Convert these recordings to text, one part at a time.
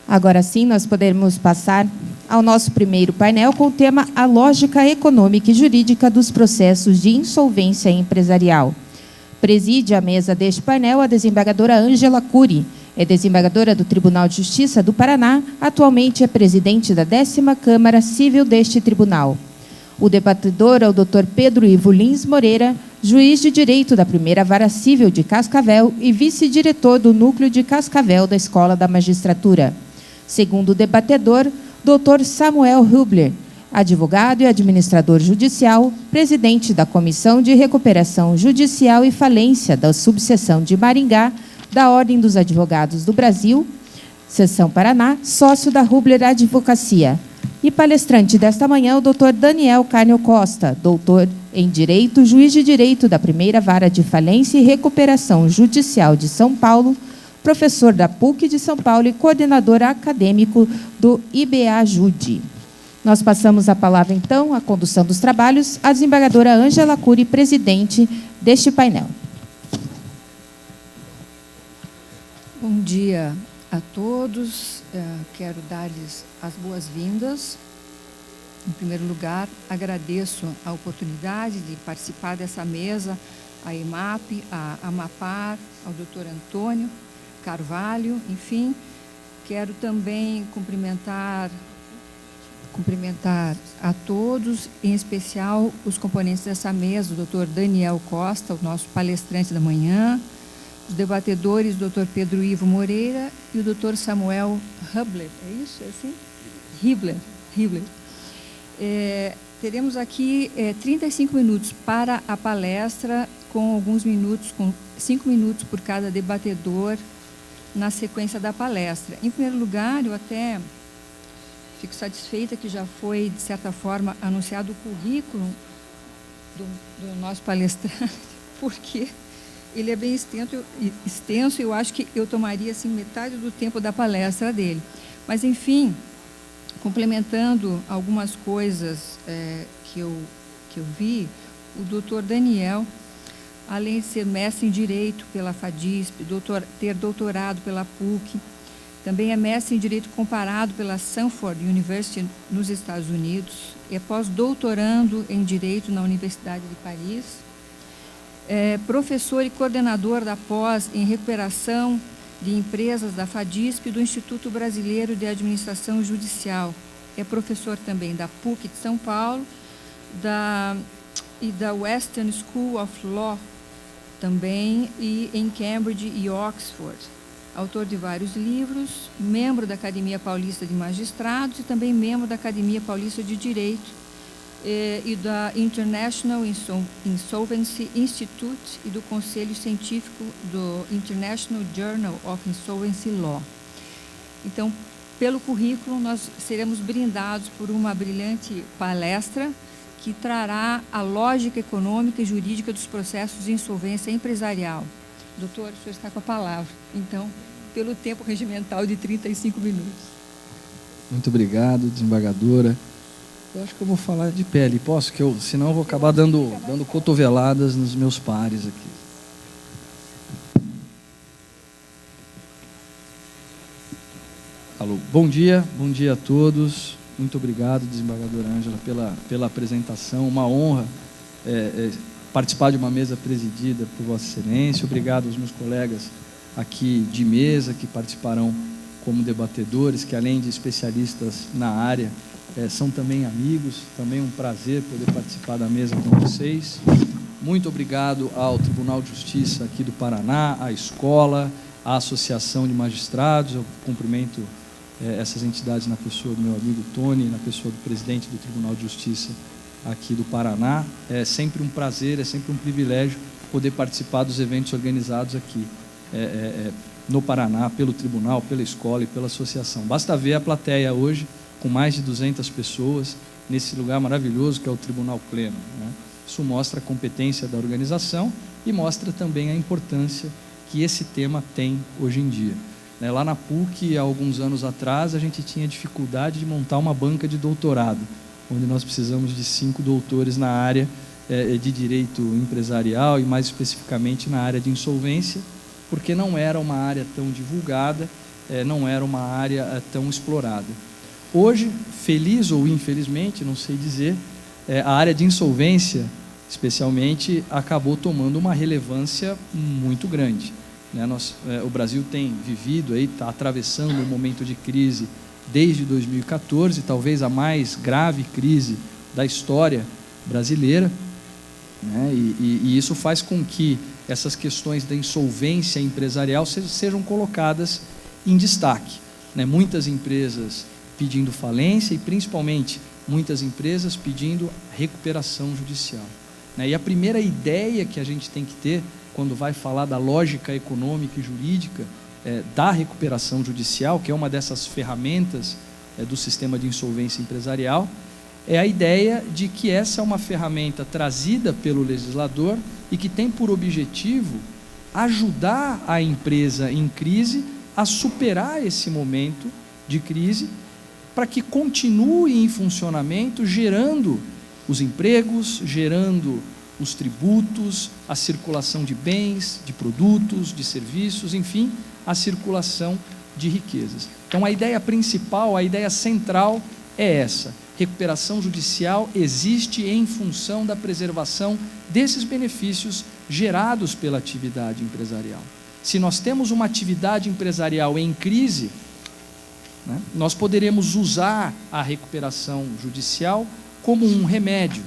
Agora sim, nós podemos passar ao nosso primeiro painel com o tema A Lógica Econômica e Jurídica dos Processos de Insolvência Empresarial. Preside a mesa deste painel a desembargadora Ângela Cury. É desembargadora do Tribunal de Justiça do Paraná, atualmente é presidente da 10ª Câmara Civil deste tribunal. O debatedor é o Dr. Pedro Ivo Lins Moreira, juiz de Direito da Primeira Vara Civil de Cascavel e vice-diretor do Núcleo de Cascavel da Escola da Magistratura. Segundo o debatedor, Dr. Samuel Hubler, advogado e administrador judicial, presidente da Comissão de Recuperação Judicial e Falência da Subseção de Maringá, da Ordem dos Advogados do Brasil, Seção Paraná, sócio da Hubler Advocacia. E palestrante desta manhã, o Dr. Daniel Carnio Costa, doutor em Direito, juiz de Direito da Primeira Vara de Falência e Recuperação Judicial de São Paulo, professor da PUC de São Paulo e coordenador acadêmico do IBA-JUDE. Nós passamos a palavra, então, à condução dos trabalhos, à desembargadora Ângela Cury, presidente deste painel. Bom dia a todos. Quero dar-lhes as boas-vindas. Em primeiro lugar, agradeço a oportunidade de participar dessa mesa, a EMAP, a AMAPAR, ao Dr. Antônio Carvalho, enfim. Quero também cumprimentar a todos, em especial os componentes dessa mesa, o Dr. Daniel Costa, o nosso palestrante da manhã, os debatedores, o Dr. Pedro Ivo Moreira e o Dr. Samuel Hubler. É isso? É assim? Hubler. Teremos aqui 35 minutos para a palestra, com 5 minutos por cada debatedor na sequência da palestra. Em primeiro lugar, eu até fico satisfeita que já foi, de certa forma, anunciado o currículo do nosso palestrante, porque ele é bem extenso e eu acho que eu tomaria assim, metade do tempo da palestra dele. Mas, enfim, complementando algumas coisas que eu vi, o doutor Daniel, além de ser mestre em Direito pela FADISP, ter doutorado pela PUC, também é mestre em Direito Comparado pela Stanford University nos Estados Unidos, é pós-doutorando em Direito na Universidade de Paris, é professor e coordenador da pós em Recuperação de Empresas da FADISP e do Instituto Brasileiro de Administração Judicial. É professor também da PUC de São Paulo e da Western School of Law também, e em Cambridge e Oxford. Autor de vários livros, membro da Academia Paulista de Magistrados e também membro da Academia Paulista de Direito e da International Insolvency Institute e do Conselho Científico do International Journal of Insolvency Law. Então, pelo currículo, nós seremos brindados por uma brilhante palestra que trará a lógica econômica e jurídica dos processos de insolvência empresarial. Doutor, o senhor está com a palavra. Então, pelo tempo regimental de 35 minutos. Muito obrigado, desembargadora. Eu acho que eu vou falar de pele, posso? Senão eu vou acabar dando cotoveladas nos meus pares aqui. Alô, bom dia a todos. Muito obrigado, desembargadora Ângela, pela apresentação. Uma honra participar de uma mesa presidida por Vossa Excelência. Obrigado aos meus colegas aqui de mesa que participarão como debatedores, que além de especialistas na área, são também amigos. Também um prazer poder participar da mesa com vocês. Muito obrigado ao Tribunal de Justiça aqui do Paraná, à escola, à Associação de Magistrados. Eu cumprimento essas entidades na pessoa do meu amigo Tony, na pessoa do presidente do Tribunal de Justiça aqui do Paraná. É sempre um prazer, é sempre um privilégio poder participar dos eventos organizados aqui no Paraná, pelo Tribunal, pela escola e pela associação. Basta ver a plateia hoje, com mais de 200 pessoas, nesse lugar maravilhoso que é o Tribunal Pleno, né? Isso mostra a competência da organização e mostra também a importância que esse tema tem hoje em dia. Lá na PUC, há alguns anos atrás, a gente tinha dificuldade de montar uma banca de doutorado, onde nós precisamos de 5 doutores na área de direito empresarial e, mais especificamente, na área de insolvência, porque não era uma área tão divulgada não era uma área tão explorada. Hoje, feliz ou infelizmente, não sei dizer, a área de insolvência, especialmente, acabou tomando uma relevância muito grande. O Brasil tem vivido, está atravessando um momento de crise desde 2014, talvez a mais grave crise da história brasileira, e isso faz com que essas questões da insolvência empresarial sejam colocadas em destaque. Muitas empresas pedindo falência e, principalmente, muitas empresas pedindo recuperação judicial. E a primeira ideia que a gente tem que ter quando vai falar da lógica econômica e jurídica da recuperação judicial, que é uma dessas ferramentas do sistema de insolvência empresarial, é a ideia de que essa é uma ferramenta trazida pelo legislador e que tem por objetivo ajudar a empresa em crise a superar esse momento de crise para que continue em funcionamento, gerando os empregos, gerando os tributos, a circulação de bens, de produtos, de serviços, enfim, a circulação de riquezas. Então, a ideia principal, a ideia central é essa: recuperação judicial existe em função da preservação desses benefícios gerados pela atividade empresarial. Se nós temos uma atividade empresarial em crise, nós poderemos usar a recuperação judicial como um remédio,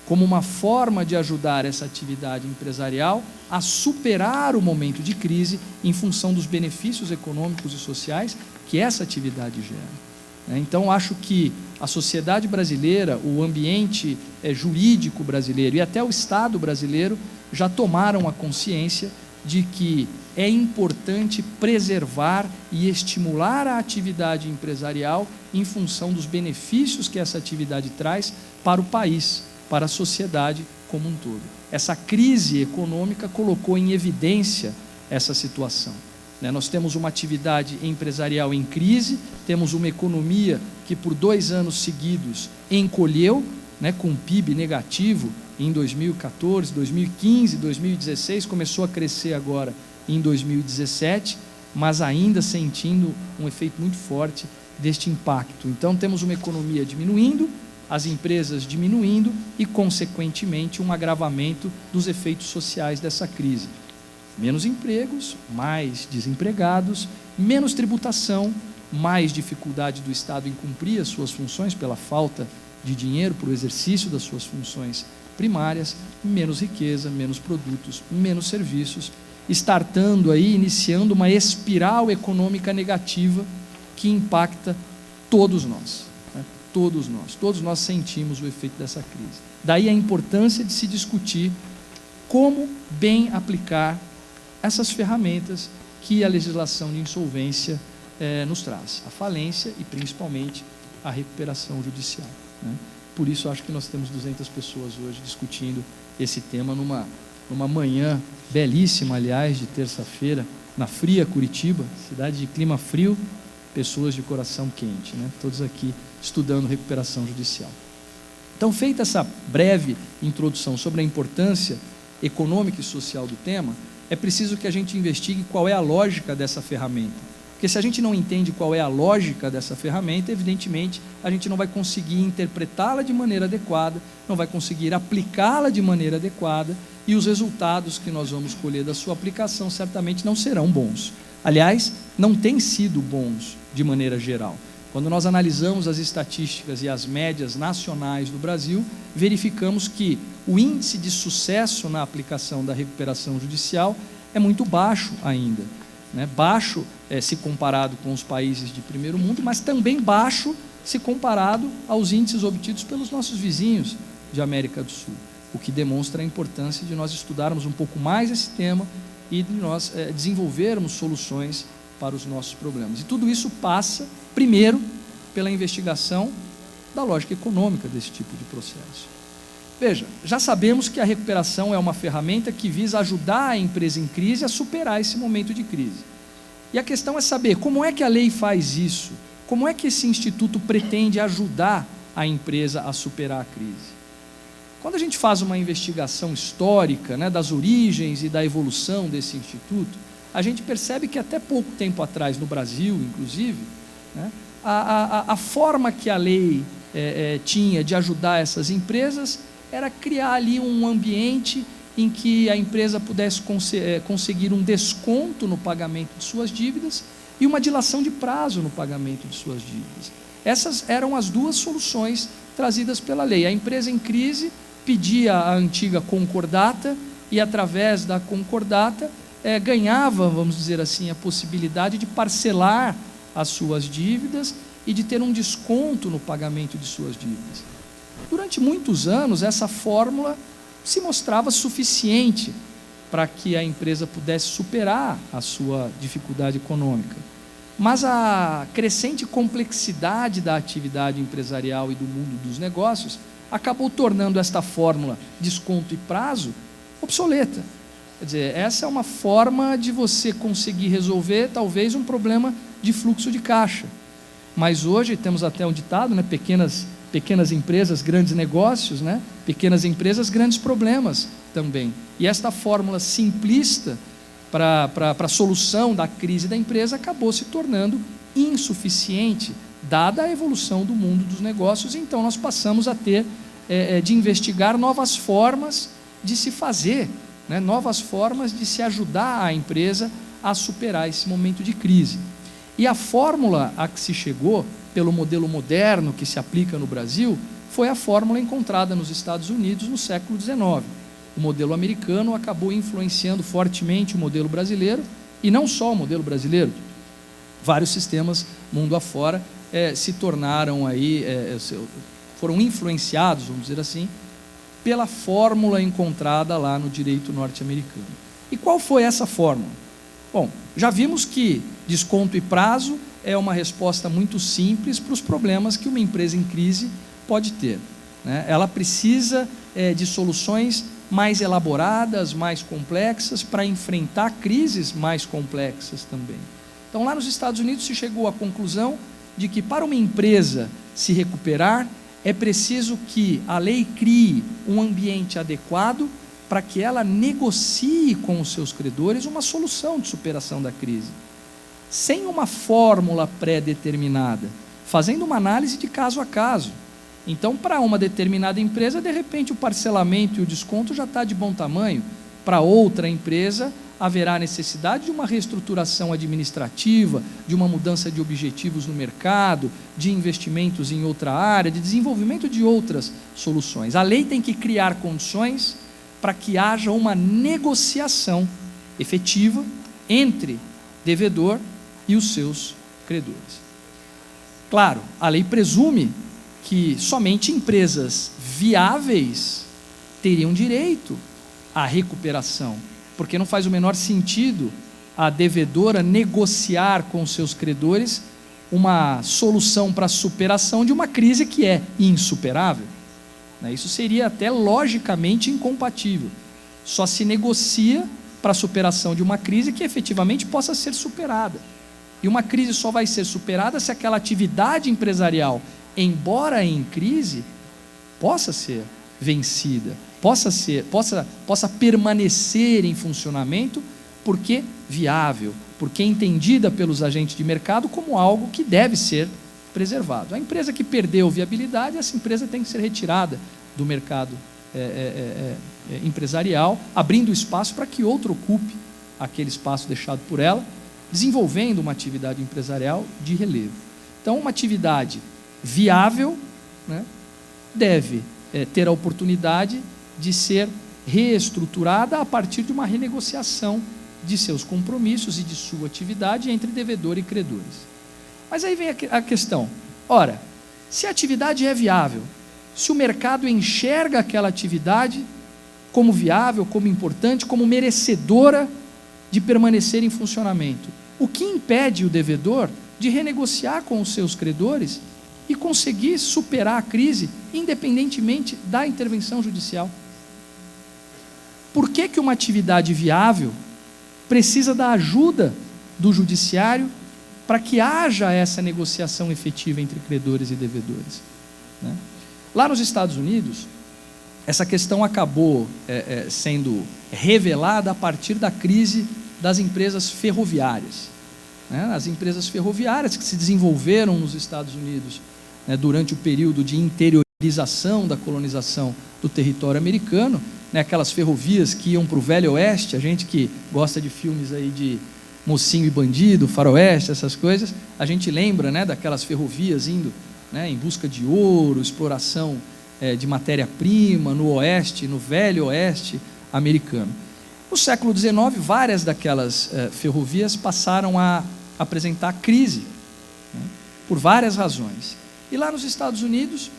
como uma forma de ajudar essa atividade empresarial a superar o momento de crise em função dos benefícios econômicos e sociais que essa atividade gera. Então, acho que a sociedade brasileira, o ambiente jurídico brasileiro e até o Estado brasileiro já tomaram a consciência de que é importante preservar e estimular a atividade empresarial em função dos benefícios que essa atividade traz para o país, para a sociedade como um todo. Essa crise econômica colocou em evidência essa situação. Nós temos uma atividade empresarial em crise, temos uma economia que por 2 anos seguidos encolheu, com PIB negativo em 2014, 2015, 2016, começou a crescer agora em 2017, mas ainda sentindo um efeito muito forte deste impacto. Então, temos uma economia diminuindo, as empresas diminuindo e, consequentemente, um agravamento dos efeitos sociais dessa crise. Menos empregos, mais desempregados, menos tributação, mais dificuldade do Estado em cumprir as suas funções pela falta de dinheiro para o exercício das suas funções primárias, menos riqueza, menos produtos, menos serviços, startando aí, iniciando uma espiral econômica negativa que impacta todos nós. Todos nós sentimos o efeito dessa crise. Daí a importância de se discutir como bem aplicar essas ferramentas que a legislação de insolvência nos traz, a falência e principalmente a recuperação judicial. Por isso acho que nós temos 200 pessoas hoje discutindo esse tema numa manhã belíssima, aliás, de terça-feira, na fria Curitiba, cidade de clima frio, pessoas de coração quente, todos aqui estudando recuperação judicial. Então, feita essa breve introdução sobre a importância econômica e social do tema, é preciso que a gente investigue qual é a lógica dessa ferramenta. Porque se a gente não entende qual é a lógica dessa ferramenta, evidentemente, a gente não vai conseguir interpretá-la de maneira adequada, não vai conseguir aplicá-la de maneira adequada, e os resultados que nós vamos colher da sua aplicação certamente não serão bons. Aliás, não têm sido bons de maneira geral. Quando nós analisamos as estatísticas e as médias nacionais do Brasil, verificamos que o índice de sucesso na aplicação da recuperação judicial é muito baixo ainda. Baixo se comparado com os países de primeiro mundo, mas também baixo se comparado aos índices obtidos pelos nossos vizinhos de América do Sul, o que demonstra a importância de nós estudarmos um pouco mais esse tema e de nós desenvolvermos soluções para os nossos problemas. E tudo isso passa, primeiro, pela investigação da lógica econômica desse tipo de processo. Veja, já sabemos que a recuperação é uma ferramenta que visa ajudar a empresa em crise a superar esse momento de crise. E a questão é saber como é que a lei faz isso, como é que esse instituto pretende ajudar a empresa a superar a crise. Quando a gente faz uma investigação histórica das origens e da evolução desse instituto, a gente percebe que até pouco tempo atrás, no Brasil, inclusive, né, a forma que a lei tinha de ajudar essas empresas era criar ali um ambiente em que a empresa pudesse conseguir um desconto no pagamento de suas dívidas e uma dilação de prazo no pagamento de suas dívidas. Essas eram as duas soluções trazidas pela lei. A empresa em crise pedia a antiga concordata e, através da concordata, ganhava, vamos dizer assim, a possibilidade de parcelar as suas dívidas e de ter um desconto no pagamento de suas dívidas. Durante muitos anos, essa fórmula se mostrava suficiente para que a empresa pudesse superar a sua dificuldade econômica. Mas a crescente complexidade da atividade empresarial e do mundo dos negócios acabou tornando esta fórmula desconto e prazo obsoleta. Quer dizer, essa é uma forma de você conseguir resolver talvez um problema de fluxo de caixa. Mas hoje temos até um ditado, né? Pequenas empresas, grandes negócios, né? Pequenas empresas, grandes problemas também. E esta fórmula simplista para a solução da crise da empresa acabou se tornando insuficiente, dada a evolução do mundo dos negócios. Então nós passamos a ter de investigar novas formas de se fazer, né? Novas formas de se ajudar a empresa a superar esse momento de crise. E a fórmula a que se chegou, pelo modelo moderno que se aplica no Brasil, foi a fórmula encontrada nos Estados Unidos no século XIX. O modelo americano acabou influenciando fortemente o modelo brasileiro, e não só o modelo brasileiro. Vários sistemas mundo afora se tornaram aí, foram influenciados, vamos dizer assim, pela fórmula encontrada lá no direito norte-americano. E qual foi essa fórmula? Bom, já vimos que desconto e prazo é uma resposta muito simples para os problemas que uma empresa em crise pode ter, né? Ela precisa de soluções mais elaboradas, mais complexas, para enfrentar crises mais complexas também. Então, lá nos Estados Unidos se chegou à conclusão de que para uma empresa se recuperar, é preciso que a lei crie um ambiente adequado para que ela negocie com os seus credores uma solução de superação da crise, sem uma fórmula pré-determinada, fazendo uma análise de caso a caso. Então, para uma determinada empresa, de repente o parcelamento e o desconto já está de bom tamanho. Para outra empresa, haverá necessidade de uma reestruturação administrativa, de uma mudança de objetivos no mercado, de investimentos em outra área, de desenvolvimento de outras soluções. A lei tem que criar condições para que haja uma negociação efetiva entre devedor e os seus credores. Claro, a lei presume que somente empresas viáveis teriam direito à recuperação, porque não faz o menor sentido a devedora negociar com seus credores uma solução para a superação de uma crise que é insuperável. Isso seria até logicamente incompatível. Só se negocia para a superação de uma crise que efetivamente possa ser superada. E uma crise só vai ser superada se aquela atividade empresarial, embora em crise, possa ser vencida, possa permanecer em funcionamento, porque viável, porque entendida pelos agentes de mercado como algo que deve ser preservado. A empresa que perdeu viabilidade, essa empresa tem que ser retirada do mercado empresarial, abrindo espaço para que outro ocupe aquele espaço deixado por ela, desenvolvendo uma atividade empresarial de relevo. Então, uma atividade viável, né, deve ter a oportunidade de ser reestruturada a partir de uma renegociação de seus compromissos e de sua atividade entre devedor e credores. Mas aí vem a questão, ora, se a atividade é viável, se o mercado enxerga aquela atividade como viável, como importante, como merecedora de permanecer em funcionamento, o que impede o devedor de renegociar com os seus credores e conseguir superar a crise, independentemente da intervenção judicial? Por que uma atividade viável precisa da ajuda do judiciário para que haja essa negociação efetiva entre credores e devedores, né? Lá nos Estados Unidos, essa questão acabou sendo revelada a partir da crise das empresas ferroviárias. As empresas ferroviárias que se desenvolveram nos Estados Unidos, né, durante o período de interiorização da colonização do território americano, né, aquelas ferrovias que iam para o Velho Oeste. A gente que gosta de filmes aí de Mocinho e Bandido, Faroeste, essas coisas, a gente lembra, né, daquelas ferrovias indo, né, em busca de ouro, exploração de matéria-prima no Oeste, no Velho Oeste americano. No século XIX, várias daquelas ferrovias passaram a apresentar crise, né, por várias razões. E lá nos Estados Unidos,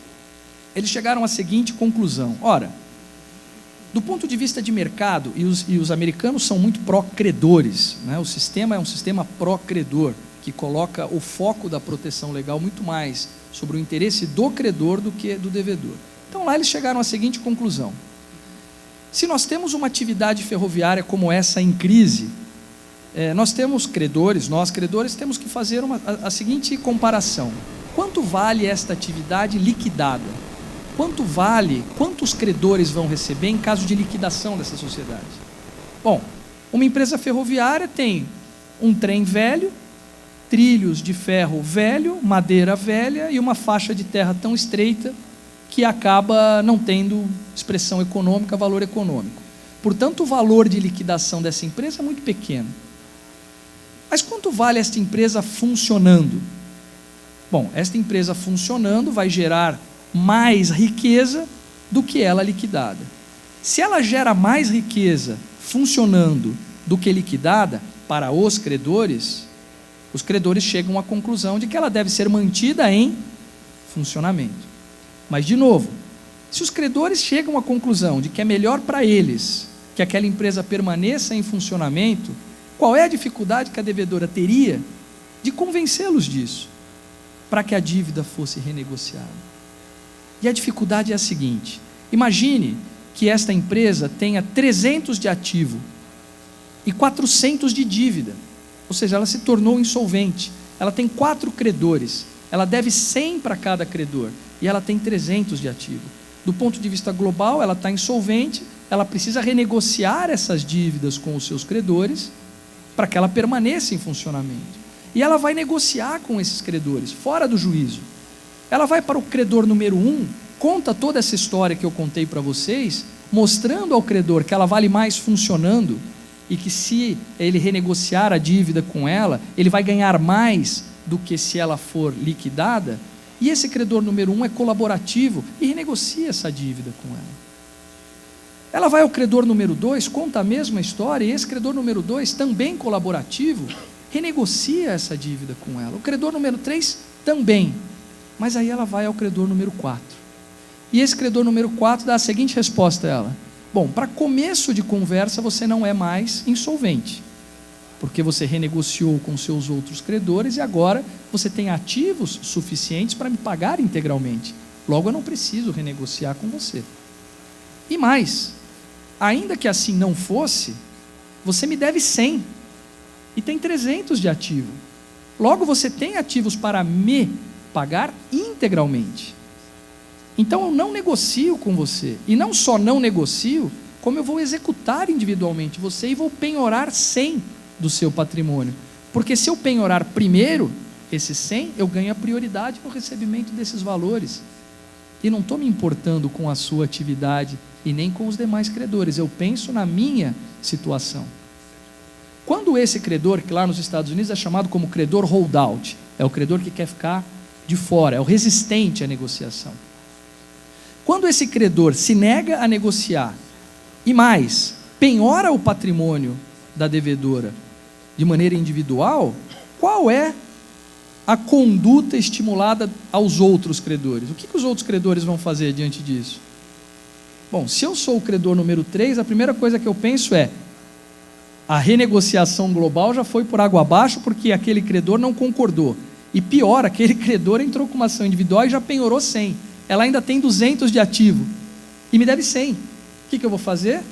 eles chegaram à seguinte conclusão: ora, do ponto de vista de mercado, e os americanos são muito pró-credores, né, o sistema é um sistema pró-credor, que coloca o foco da proteção legal muito mais sobre o interesse do credor do que do devedor. Então lá eles chegaram à seguinte conclusão: se nós temos uma atividade ferroviária como essa em crise, nós credores temos que fazer a seguinte comparação: quanto vale esta atividade liquidada? Quantos credores vão receber em caso de liquidação dessa sociedade? Bom, uma empresa ferroviária tem um trem velho, trilhos de ferro velho, madeira velha e uma faixa de terra tão estreita que acaba não tendo expressão econômica, valor econômico. Portanto, o valor de liquidação dessa empresa é muito pequeno. Mas quanto vale esta empresa funcionando? Bom, esta empresa funcionando vai gerar mais riqueza do que ela liquidada. Se ela gera mais riqueza funcionando do que liquidada para os credores chegam à conclusão de que ela deve ser mantida em funcionamento. Mas, de novo, se os credores chegam à conclusão de que é melhor para eles que aquela empresa permaneça em funcionamento, qual é a dificuldade que a devedora teria de convencê-los disso, para que a dívida fosse renegociada? E a dificuldade é a seguinte: imagine que esta empresa tenha 300 de ativo e 400 de dívida, ou seja, ela se tornou insolvente, ela tem 4 credores, ela deve 100 para cada credor, e ela tem 300 de ativo. Do ponto de vista global, ela está insolvente, ela precisa renegociar essas dívidas com os seus credores, para que ela permaneça em funcionamento. E ela vai negociar com esses credores, fora do juízo. Ela vai para o credor número 1, conta toda essa história que eu contei para vocês, mostrando ao credor que ela vale mais funcionando, e que se ele renegociar a dívida com ela, ele vai ganhar mais do que se ela for liquidada. E esse credor número 1 é colaborativo e renegocia essa dívida com ela. Ela vai ao credor número 2, conta a mesma história, e esse credor número 2, também colaborativo, renegocia essa dívida com ela. O credor número 3 também. Mas aí ela vai ao credor número 4. E esse credor número 4 dá a seguinte resposta a ela: bom, para começo de conversa você não é mais insolvente, porque você renegociou com seus outros credores e agora você tem ativos suficientes para me pagar integralmente. Logo eu não preciso renegociar com você. E mais, ainda que assim não fosse, você me deve 100 e tem 300 de ativo. Logo você tem ativos para me pagar integralmente. Então eu não negocio com você, e não só não negocio, como eu vou executar individualmente você e vou penhorar 100 do seu patrimônio, porque se eu penhorar primeiro esses 100, eu ganho a prioridade no recebimento desses valores, e não estou me importando com a sua atividade e nem com os demais credores, eu penso na minha situação. Quando esse credor, que lá nos Estados Unidos é chamado como credor holdout, é o credor que quer ficar de fora, é o resistente à negociação. Quando esse credor se nega a negociar e mais, penhora o patrimônio da devedora de maneira individual, qual é a conduta estimulada aos outros credores? O que os outros credores vão fazer diante disso? Bom, se eu sou o credor número 3, a primeira coisa que eu penso é: a renegociação global já foi por água abaixo porque aquele credor não concordou. E pior, aquele credor entrou com uma ação individual e já penhorou 100. Ela ainda tem 200 de ativo e me deve 100. O que eu vou fazer?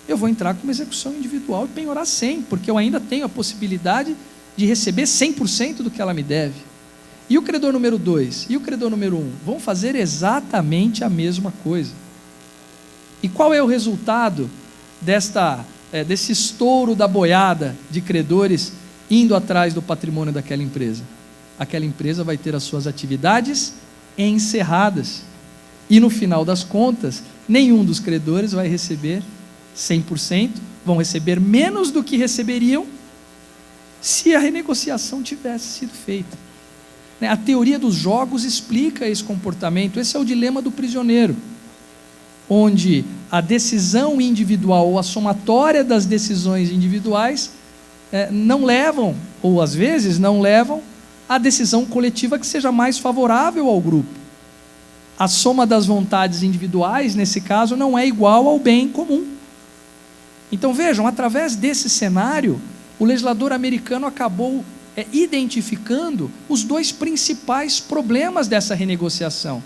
Eu vou entrar com uma execução individual e penhorar 100, porque eu ainda tenho a possibilidade de receber 100% do que ela me deve. E o credor número 2 e o credor número 1 vão fazer exatamente a mesma coisa. E qual é o resultado desta desse estouro da boiada de credores indo atrás do patrimônio daquela empresa. Aquela empresa vai ter as suas atividades encerradas. E no final das contas, nenhum dos credores vai receber 100%, vão receber menos do que receberiam se a renegociação tivesse sido feita. A teoria dos jogos explica esse comportamento. Esse é o dilema do prisioneiro, onde a decisão individual ou a somatória das decisões individuais não levam, ou às vezes não levam, à decisão coletiva que seja mais favorável ao grupo. A soma das vontades individuais, nesse caso, não é igual ao bem comum. Então vejam, através desse cenário, o legislador americano acabou identificando os dois principais problemas dessa renegociação,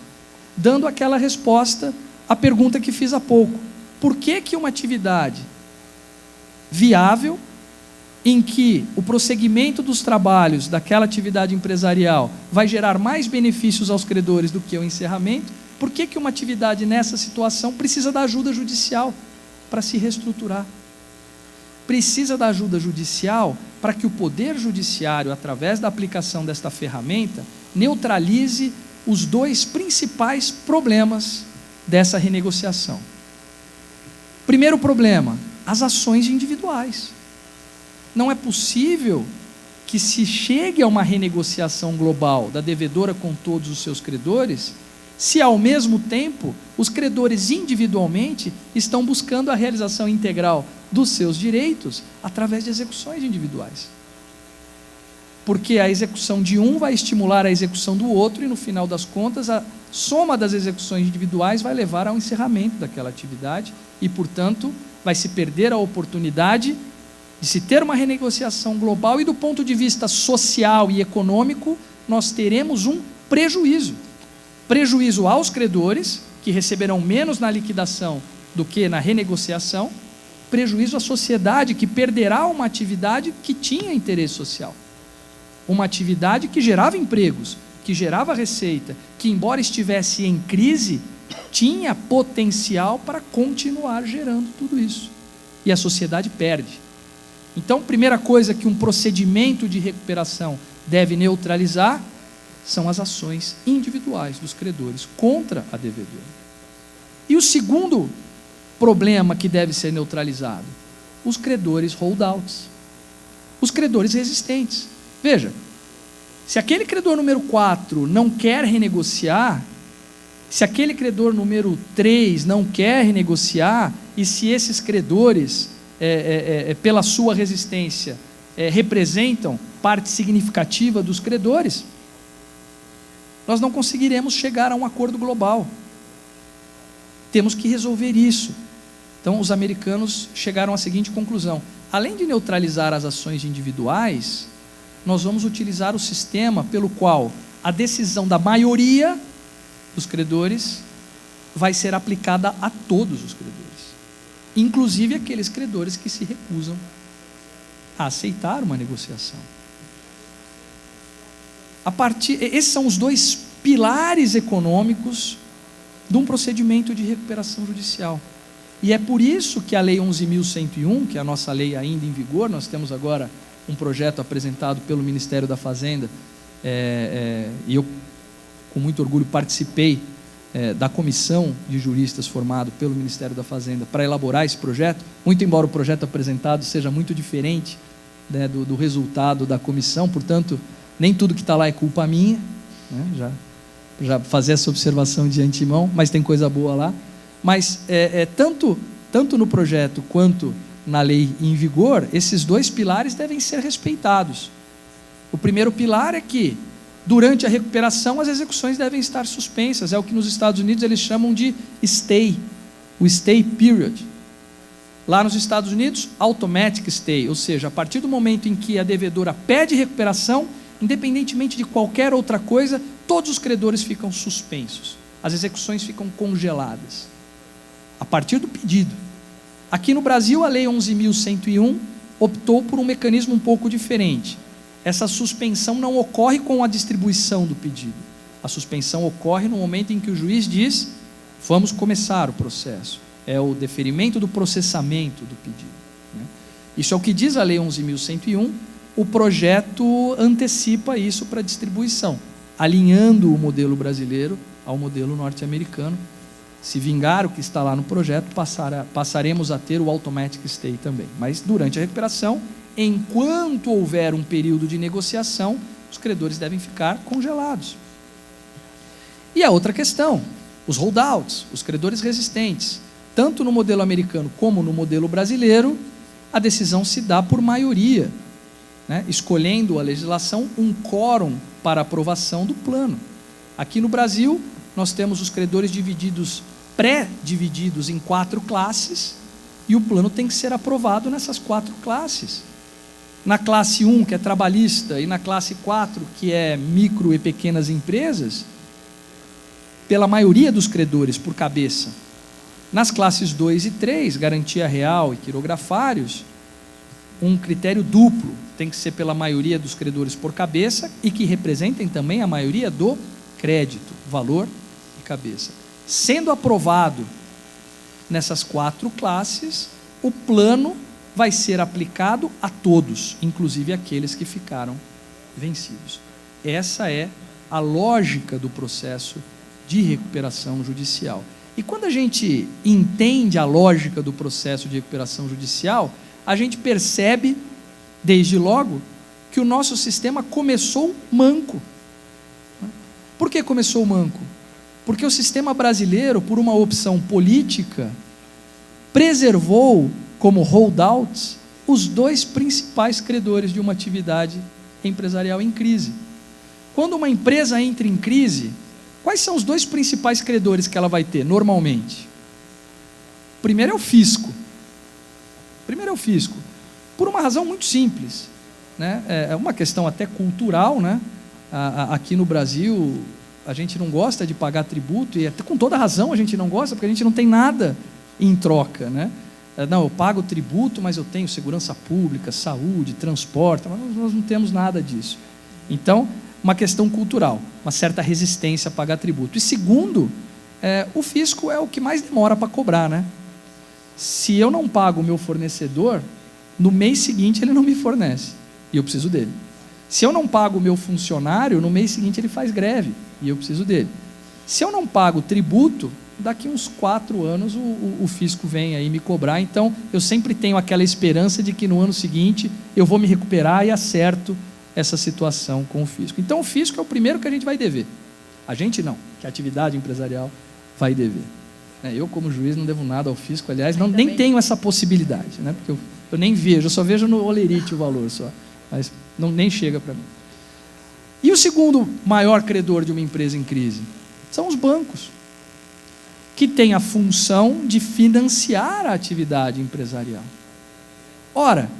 dando aquela resposta à pergunta que fiz há pouco. Por que que uma atividade viável, em que o prosseguimento dos trabalhos daquela atividade empresarial vai gerar mais benefícios aos credores do que o encerramento, por que que uma atividade nessa situação precisa da ajuda judicial para se reestruturar? Precisa da ajuda judicial para que o Poder Judiciário, através da aplicação desta ferramenta, neutralize os dois principais problemas dessa renegociação. Primeiro problema, as ações individuais. Não é possível que se chegue a uma renegociação global da devedora com todos os seus credores, se ao mesmo tempo os credores individualmente estão buscando a realização integral dos seus direitos através de execuções individuais. Porque a execução de um vai estimular a execução do outro e, no final das contas, a soma das execuções individuais vai levar ao encerramento daquela atividade e, portanto, vai se perder a oportunidade de se ter uma renegociação global e, do ponto de vista social e econômico, nós teremos um prejuízo. Prejuízo aos credores, que receberão menos na liquidação do que na renegociação, prejuízo à sociedade, que perderá uma atividade que tinha interesse social. Uma atividade que gerava empregos, que gerava receita, que, embora estivesse em crise, tinha potencial para continuar gerando tudo isso. E a sociedade perde. Então, primeira coisa que um procedimento de recuperação deve neutralizar são as ações individuais dos credores contra a devedora. E o segundo problema que deve ser neutralizado, os credores holdouts, os credores resistentes. Veja, se aquele credor número 4 não quer renegociar, se aquele credor número 3 não quer renegociar, e se esses credores, pela sua resistência, representam parte significativa dos credores, nós não conseguiremos chegar a um acordo global. Temos que resolver isso. Então, os americanos chegaram à seguinte conclusão: além de neutralizar as ações individuais, nós vamos utilizar o sistema pelo qual a decisão da maioria dos credores vai ser aplicada a todos os credores, inclusive aqueles credores que se recusam a aceitar uma negociação. Esses são os dois pilares econômicos de um procedimento de recuperação judicial. E é por isso que a Lei 11.101, que é a nossa lei ainda em vigor, nós temos agora um projeto apresentado pelo Ministério da Fazenda, e eu, com muito orgulho, participei da comissão de juristas formado pelo Ministério da Fazenda para elaborar esse projeto, muito embora o projeto apresentado seja muito diferente, né, do resultado da comissão, portanto, nem tudo que está lá é culpa minha, né, já fazer essa observação de antemão, mas tem coisa boa lá. Mas tanto no projeto quanto na lei em vigor, esses dois pilares devem ser respeitados. O primeiro pilar é que, durante a recuperação, as execuções devem estar suspensas. É o que nos Estados Unidos eles chamam de stay, o stay period. Lá nos Estados Unidos, automatic stay, ou seja, a partir do momento em que a devedora pede recuperação, independentemente de qualquer outra coisa, todos os credores ficam suspensos. As execuções ficam congeladas a partir do pedido. Aqui no Brasil, a Lei 11.101 optou por um mecanismo um pouco diferente. Essa suspensão não ocorre com a distribuição do pedido. A suspensão ocorre no momento em que o juiz diz: vamos começar o processo. É o deferimento do processamento do pedido, né? Isso é o que diz a Lei 11.101. O projeto antecipa isso para distribuição, alinhando o modelo brasileiro ao modelo norte-americano. Se vingar o que está lá no projeto, passaremos a ter o automatic stay também. Mas durante a recuperação, enquanto houver um período de negociação, os credores devem ficar congelados. E a outra questão, os holdouts, os credores resistentes. Tanto no modelo americano como no modelo brasileiro, a decisão se dá por maioria, né? Escolhendo a legislação um quórum para aprovação do plano. Aqui no Brasil, nós temos os credores pré-divididos em 4 classes, e o plano tem que ser aprovado nessas 4 classes. Na classe 1, que é trabalhista, e na classe 4, que é micro e pequenas empresas, pela maioria dos credores por cabeça. Nas classes 2 e 3, garantia real e quirografários, um critério duplo, tem que ser pela maioria dos credores por cabeça e que representem também a maioria do crédito, valor e cabeça. Sendo aprovado nessas 4 classes, o plano vai ser aplicado a todos, inclusive aqueles que ficaram vencidos. Essa é a lógica do processo de recuperação judicial. E quando a gente entende a lógica do processo de recuperação judicial, a gente percebe, desde logo, que o nosso sistema começou manco. Por que começou manco? Porque o sistema brasileiro, por uma opção política, preservou como holdouts os 2 principais credores de uma atividade empresarial em crise. Quando uma empresa entra em crise, quais são os 2 principais credores que ela vai ter, normalmente? O primeiro é o fisco. Por uma razão muito simples, né? É uma questão até cultural, né? Aqui no Brasil, a gente não gosta de pagar tributo, e até com toda razão a gente não gosta, porque a gente não tem nada em troca, né? Não, eu pago tributo, mas eu tenho segurança pública, saúde, transporte, mas nós não temos nada disso. Então, uma questão cultural, uma certa resistência a pagar tributo. E segundo, o fisco é o que mais demora para cobrar, né? Se eu não pago o meu fornecedor, no mês seguinte ele não me fornece, e eu preciso dele. Se eu não pago o meu funcionário, no mês seguinte ele faz greve, e eu preciso dele. Se eu não pago tributo, daqui uns 4 anos o fisco vem aí me cobrar. Então eu sempre tenho aquela esperança de que no ano seguinte eu vou me recuperar e acerto essa situação com o fisco. Então o fisco é o primeiro que a gente vai dever. A gente não, que a atividade empresarial vai dever. Eu, como juiz, não devo nada ao fisco, aliás, nem tenho essa possibilidade, né? Porque eu nem vejo, eu só vejo no Olerite o valor só, mas nem chega para mim. E o segundo maior credor de uma empresa em crise são os bancos, que têm a função de financiar a atividade empresarial. Ora,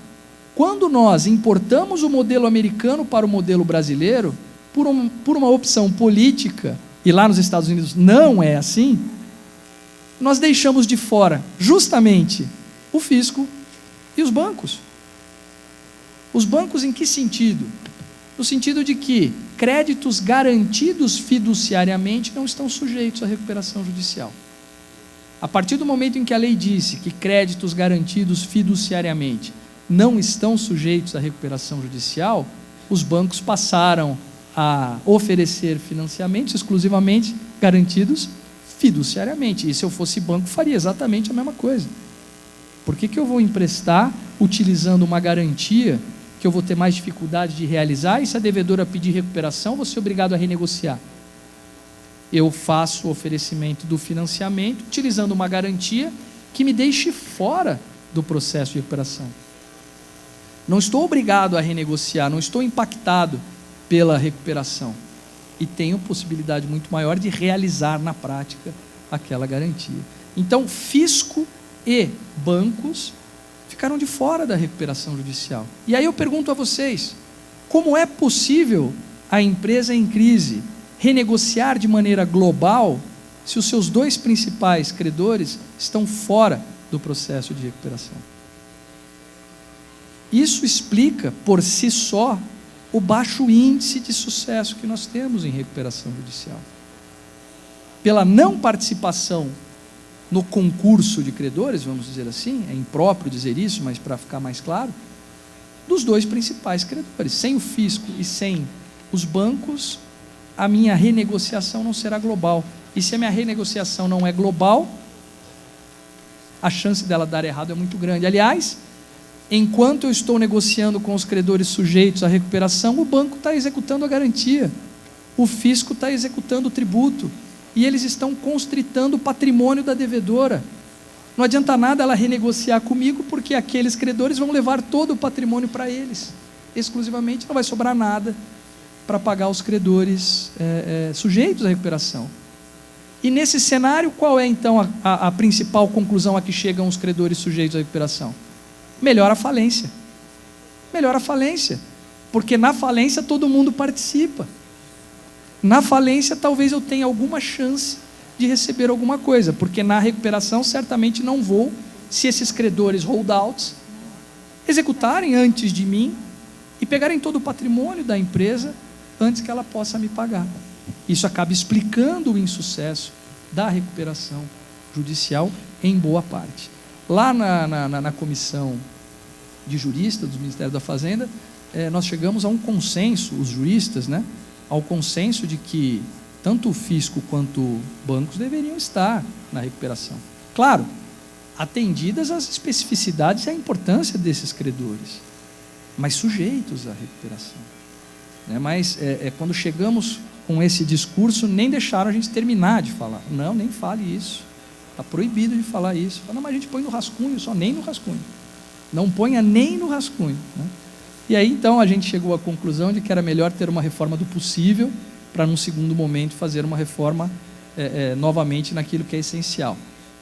quando nós importamos o modelo americano para o modelo brasileiro, por uma opção política, e lá nos Estados Unidos não é assim, nós deixamos de fora justamente o fisco e os bancos. Os bancos em que sentido? No sentido de que créditos garantidos fiduciariamente não estão sujeitos à recuperação judicial. A partir do momento em que a lei disse que créditos garantidos fiduciariamente não estão sujeitos à recuperação judicial, os bancos passaram a oferecer financiamentos exclusivamente garantidos fiduciariamente. E se eu fosse banco, faria exatamente a mesma coisa. Por que eu vou emprestar utilizando uma garantia que eu vou ter mais dificuldade de realizar, e se a devedora pedir recuperação, vou ser obrigado a renegociar? Eu faço o oferecimento do financiamento utilizando uma garantia que me deixe fora do processo de recuperação. Não estou obrigado a renegociar, não estou impactado pela recuperação, e tenho possibilidade muito maior de realizar na prática aquela garantia. Então, fisco e bancos ficaram de fora da recuperação judicial. E aí eu pergunto a vocês, como é possível a empresa em crise renegociar de maneira global se os seus 2 principais credores estão fora do processo de recuperação? Isso explica, por si só, o baixo índice de sucesso que nós temos em recuperação judicial. Pela não participação no concurso de credores, vamos dizer assim, é impróprio dizer isso, mas para ficar mais claro, dos dois principais credores. Sem o fisco e sem os bancos, a minha renegociação não será global. E se a minha renegociação não é global, a chance dela dar errado é muito grande. Aliás, enquanto eu estou negociando com os credores sujeitos à recuperação, o banco está executando a garantia, o fisco está executando o tributo, e eles estão constritando o patrimônio da devedora. Não adianta nada ela renegociar comigo, porque aqueles credores vão levar todo o patrimônio para eles, exclusivamente, não vai sobrar nada para pagar os credores sujeitos à recuperação. E nesse cenário, qual é então a principal conclusão a que chegam os credores sujeitos à recuperação? Melhor a falência. Melhor a falência, porque na falência todo mundo participa. Na falência talvez eu tenha alguma chance de receber alguma coisa, porque na recuperação certamente não vou, se esses credores holdouts executarem antes de mim e pegarem todo o patrimônio da empresa antes que ela possa me pagar. Isso acaba explicando o insucesso da recuperação judicial em boa parte. Lá na comissão de juristas do Ministério da Fazenda, nós chegamos a um consenso, os juristas, né, ao consenso de que tanto o fisco quanto bancos deveriam estar na recuperação. Claro, atendidas as especificidades e a importância desses credores, mas sujeitos à recuperação. Mas quando chegamos com esse discurso, nem deixaram a gente terminar de falar. Não, nem fale isso. Está proibido de falar isso. Não, mas a gente põe no rascunho, só nem no rascunho. Não ponha nem no rascunho. E aí, então, a gente chegou à conclusão de que era melhor ter uma reforma do possível para, num segundo momento, fazer uma reforma novamente naquilo que é essencial.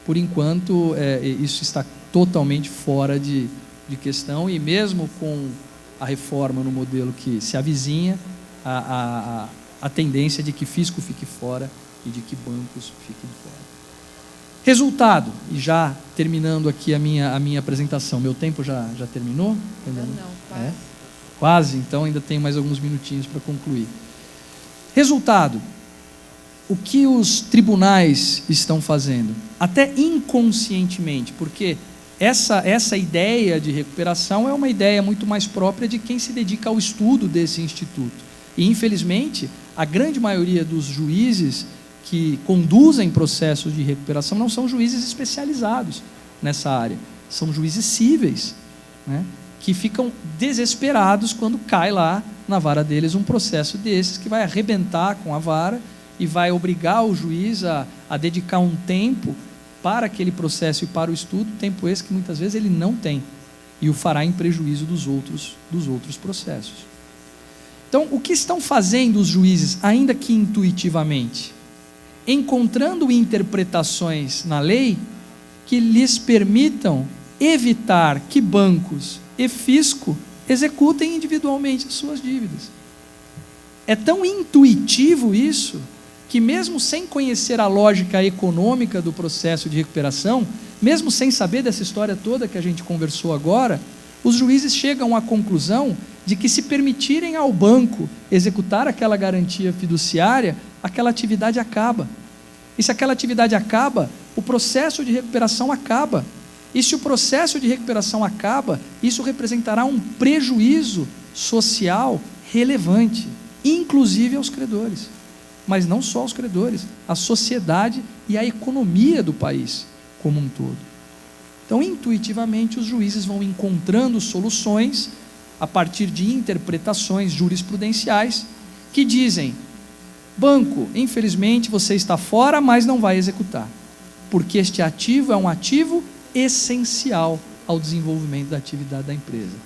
Por enquanto, isso está totalmente fora de questão, e mesmo com a reforma no modelo que se avizinha, a tendência de que fisco fique fora e de que bancos fiquem fora. Resultado, e já terminando aqui a minha apresentação, meu tempo já terminou? Não, quase. Quase, então ainda tenho mais alguns minutinhos para concluir. Resultado, o que os tribunais estão fazendo? Até inconscientemente, porque essa ideia de recuperação é uma ideia muito mais própria de quem se dedica ao estudo desse instituto. E, infelizmente, a grande maioria dos juízes que conduzem processos de recuperação não são juízes especializados nessa área, são juízes cíveis, que ficam desesperados quando cai lá na vara deles um processo desses que vai arrebentar com a vara e vai obrigar o juiz a dedicar um tempo para aquele processo e para o estudo, tempo esse que muitas vezes ele não tem, e o fará em prejuízo dos outros processos. Então, o que estão fazendo os juízes, ainda que intuitivamente? Encontrando interpretações na lei que lhes permitam evitar que bancos e fisco executem individualmente as suas dívidas. É tão intuitivo isso, que mesmo sem conhecer a lógica econômica do processo de recuperação, mesmo sem saber dessa história toda que a gente conversou agora, os juízes chegam à conclusão de que, se permitirem ao banco executar aquela garantia fiduciária, aquela atividade acaba. E se aquela atividade acaba, o processo de recuperação acaba. E se o processo de recuperação acaba, isso representará um prejuízo social relevante, inclusive aos credores. Mas não só aos credores, à sociedade e à economia do país como um todo. Então, intuitivamente, os juízes vão encontrando soluções a partir de interpretações jurisprudenciais que dizem: banco, infelizmente você está fora, mas não vai executar, porque este ativo é um ativo essencial ao desenvolvimento da atividade da empresa.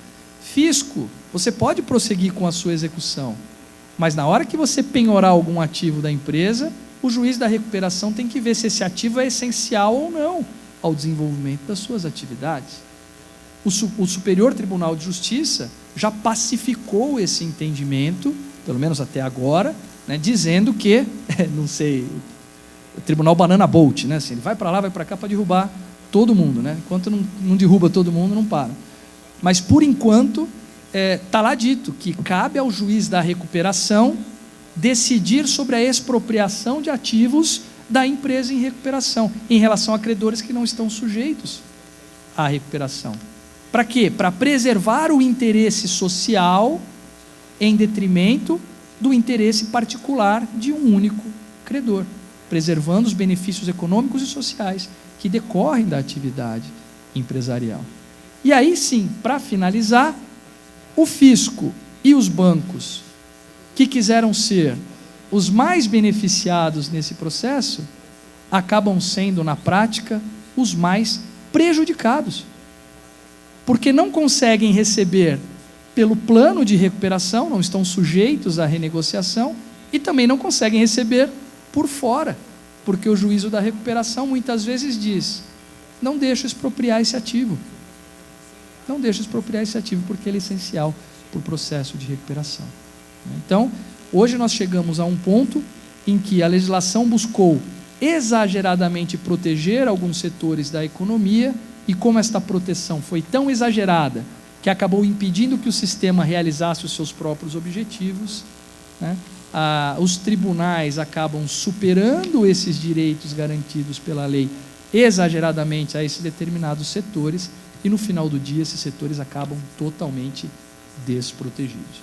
Fisco, você pode prosseguir com a sua execução, mas na hora que você penhorar algum ativo da empresa, o juiz da recuperação tem que ver se esse ativo é essencial ou não ao desenvolvimento das suas atividades. O Superior Tribunal de Justiça já pacificou esse entendimento, pelo menos até agora, dizendo que, não sei, o Tribunal Banana Boat, assim, ele vai para lá, vai para cá para derrubar todo mundo, enquanto não derruba todo mundo, não para. Mas, por enquanto, está lá dito que cabe ao juiz da recuperação decidir sobre a expropriação de ativos da empresa em recuperação, em relação a credores que não estão sujeitos à recuperação. Para quê? Para preservar o interesse social em detrimento do interesse particular de um único credor, preservando os benefícios econômicos e sociais que decorrem da atividade empresarial. E aí sim, para finalizar, o fisco e os bancos que quiseram ser os mais beneficiados nesse processo acabam sendo, na prática, os mais prejudicados, porque não conseguem receber pelo plano de recuperação, não estão sujeitos à renegociação, e também não conseguem receber por fora, porque o juízo da recuperação muitas vezes diz: não deixa expropriar esse ativo. Não deixa expropriar esse ativo, porque ele é essencial para o processo de recuperação. Então, hoje nós chegamos a um ponto em que a legislação buscou exageradamente proteger alguns setores da economia, e como esta proteção foi tão exagerada que acabou impedindo que o sistema realizasse os seus próprios objetivos, né, os tribunais acabam superando esses direitos garantidos pela lei exageradamente a esses determinados setores, e no final do dia esses setores acabam totalmente desprotegidos,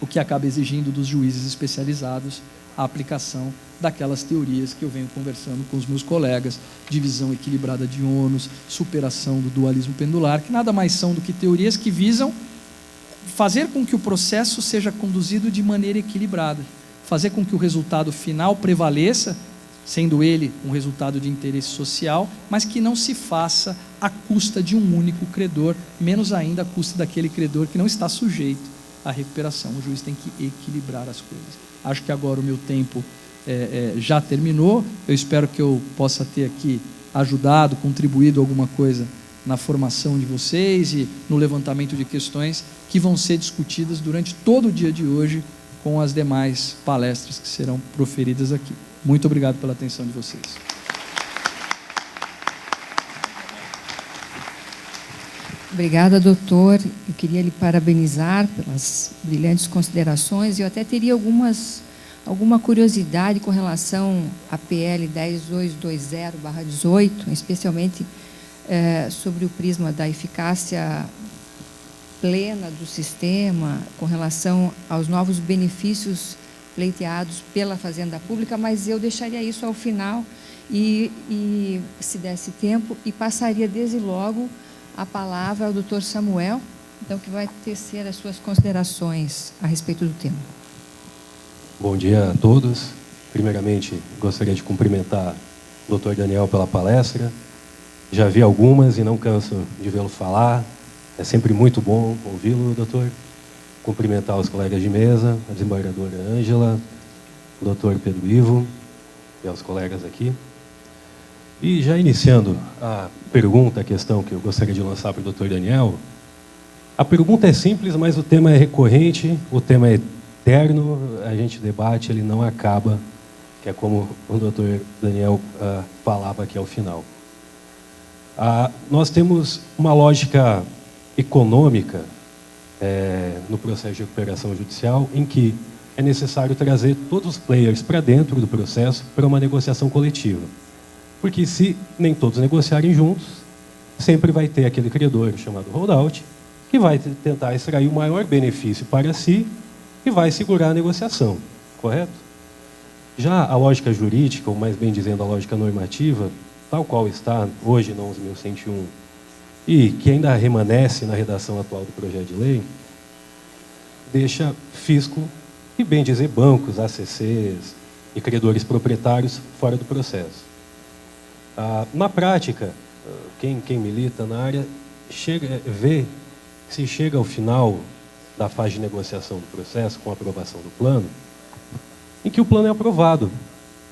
o que acaba exigindo dos juízes especializados a aplicação daquelas teorias que eu venho conversando com os meus colegas: divisão equilibrada de ônus, superação do dualismo pendular, que nada mais são do que teorias que visam fazer com que o processo seja conduzido de maneira equilibrada, fazer com que o resultado final prevaleça, sendo ele um resultado de interesse social, mas que não se faça à custa de um único credor, menos ainda à custa daquele credor que não está sujeito à recuperação. O juiz tem que equilibrar as coisas. Acho que agora o meu tempo já terminou. Eu espero que eu possa ter aqui ajudado, contribuído alguma coisa na formação de vocês e no levantamento de questões que vão ser discutidas durante todo o dia de hoje com as demais palestras que serão proferidas aqui. Muito obrigado pela atenção de vocês. Obrigada, doutor. Eu queria lhe parabenizar pelas brilhantes considerações, e eu até teria alguma curiosidade com relação à PL 10220/18, especialmente sobre o prisma da eficácia plena do sistema com relação aos novos benefícios pleiteados pela Fazenda Pública, mas eu deixaria isso ao final e se desse tempo, e passaria desde logo a palavra ao doutor Samuel, então, que vai tecer as suas considerações a respeito do tema. Bom dia a todos. Primeiramente, gostaria de cumprimentar o doutor Daniel pela palestra. Já vi algumas e não canso de vê-lo falar. É sempre muito bom ouvi-lo, doutor. Cumprimentar os colegas de mesa, a desembargadora Ângela, o doutor Pedro Ivo e aos colegas aqui. E já iniciando a pergunta, a questão que eu gostaria de lançar para o doutor Daniel, a pergunta é simples, mas o tema é recorrente, o tema é eterno, a gente debate, ele não acaba, que é como o doutor Daniel falava aqui ao final. Nós temos uma lógica econômica no processo de recuperação judicial, em que é necessário trazer todos os players para dentro do processo para uma negociação coletiva. Porque se nem todos negociarem juntos, sempre vai ter aquele credor chamado holdout, que vai tentar extrair o maior benefício para si e vai segurar a negociação, correto? Já a lógica jurídica, ou mais bem dizendo a lógica normativa, tal qual está hoje no 11.101, e que ainda remanesce na redação atual do projeto de lei, deixa fisco e, bem dizer, bancos, ACCs e credores proprietários fora do processo. Na prática, quem milita na área vê que se chega ao final da fase de negociação do processo, com a aprovação do plano, em que o plano é aprovado,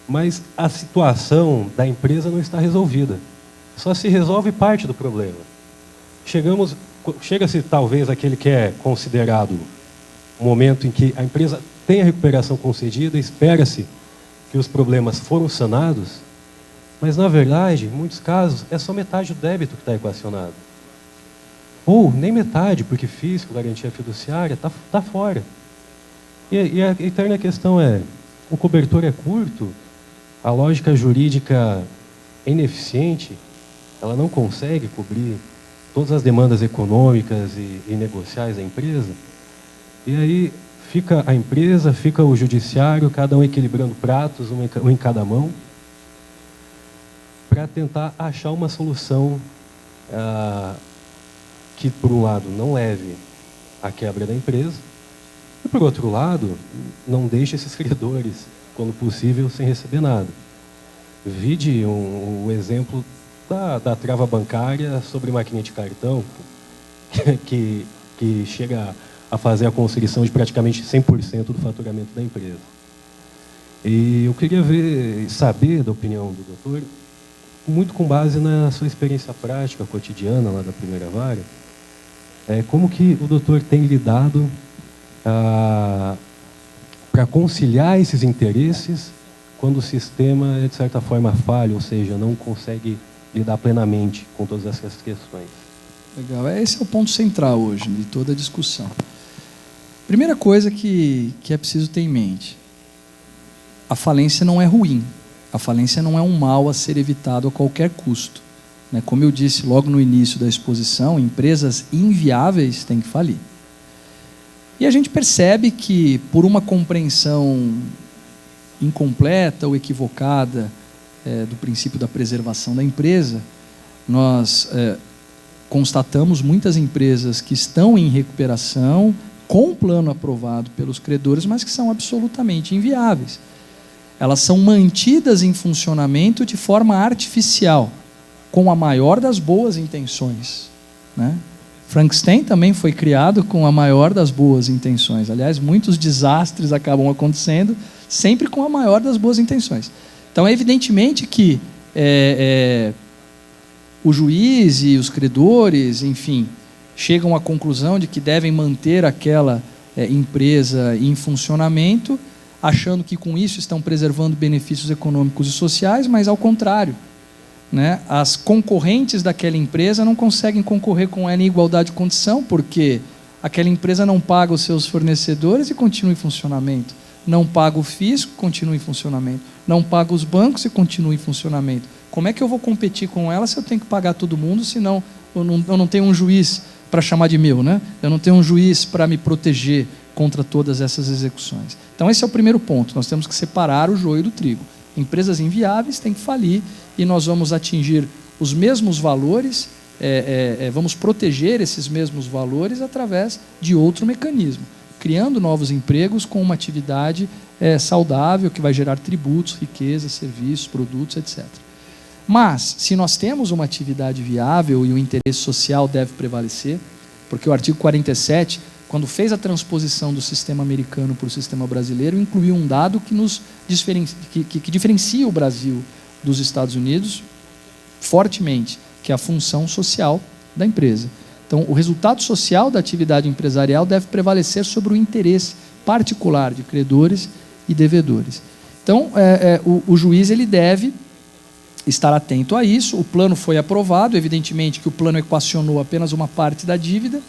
mas a situação da empresa não está resolvida. Só se resolve parte do problema. Chega-se talvez àquele que é considerado o momento em que a empresa tem a recuperação concedida, espera-se que os problemas foram sanados, mas, na verdade, em muitos casos, é só metade do débito que está equacionado. Ou nem metade, porque fisco, garantia fiduciária, está fora. E a eterna questão é, o cobertor é curto, a lógica jurídica é ineficiente, ela não consegue cobrir todas as demandas econômicas e negociais da empresa, e aí fica a empresa, fica o judiciário, cada um equilibrando pratos, um em cada mão, para tentar achar uma solução que, por um lado, não leve à quebra da empresa, e, por outro lado, não deixe esses credores, quando possível, sem receber nada. Vide o exemplo da trava bancária sobre maquininha de cartão, que chega a fazer a conciliação de praticamente 100% do faturamento da empresa. E eu queria saber da opinião do doutor, muito com base na sua experiência prática, cotidiana, lá da primeira vara, como que o doutor tem lidado para conciliar esses interesses quando o sistema é, de certa forma, falho, ou seja, não consegue lidar plenamente com todas essas questões. Legal, esse é o ponto central hoje de toda a discussão. Primeira coisa que é preciso ter em mente: a falência não é ruim, a falência não é um mal a ser evitado a qualquer custo. Como eu disse logo no início da exposição, empresas inviáveis têm que falir. E a gente percebe que, por uma compreensão incompleta ou equivocada do princípio da preservação da empresa, nós constatamos muitas empresas que estão em recuperação, com plano aprovado pelos credores, mas que são absolutamente inviáveis. Elas são mantidas em funcionamento de forma artificial, com a maior das boas intenções, Frankenstein também foi criado com a maior das boas intenções. Aliás, muitos desastres acabam acontecendo sempre com a maior das boas intenções. Então, é evidentemente que o juiz e os credores, enfim, chegam à conclusão de que devem manter aquela empresa em funcionamento, achando que com isso estão preservando benefícios econômicos e sociais, mas ao contrário. As concorrentes daquela empresa não conseguem concorrer com ela em igualdade de condição, porque aquela empresa não paga os seus fornecedores e continua em funcionamento, não paga o fisco e continua em funcionamento, não paga os bancos e continua em funcionamento. Como é que eu vou competir com ela se eu tenho que pagar todo mundo, senão eu não tenho um juiz para chamar de meu, Eu não tenho um juiz para me proteger contra todas essas execuções. Então, esse é o primeiro ponto. Nós temos que separar o joio do trigo. Empresas inviáveis têm que falir e nós vamos atingir os mesmos valores, vamos proteger esses mesmos valores através de outro mecanismo, criando novos empregos com uma atividade saudável, que vai gerar tributos, riqueza, serviços, produtos, etc. Mas, se nós temos uma atividade viável e o interesse social deve prevalecer, porque o artigo 47, quando fez a transposição do sistema americano para o sistema brasileiro, incluiu um dado que diferencia o Brasil dos Estados Unidos fortemente, que é a função social da empresa. Então, o resultado social da atividade empresarial deve prevalecer sobre o interesse particular de credores e devedores. Então, o juiz ele deve estar atento a isso. O plano foi aprovado, evidentemente que o plano equacionou apenas uma parte da dívida,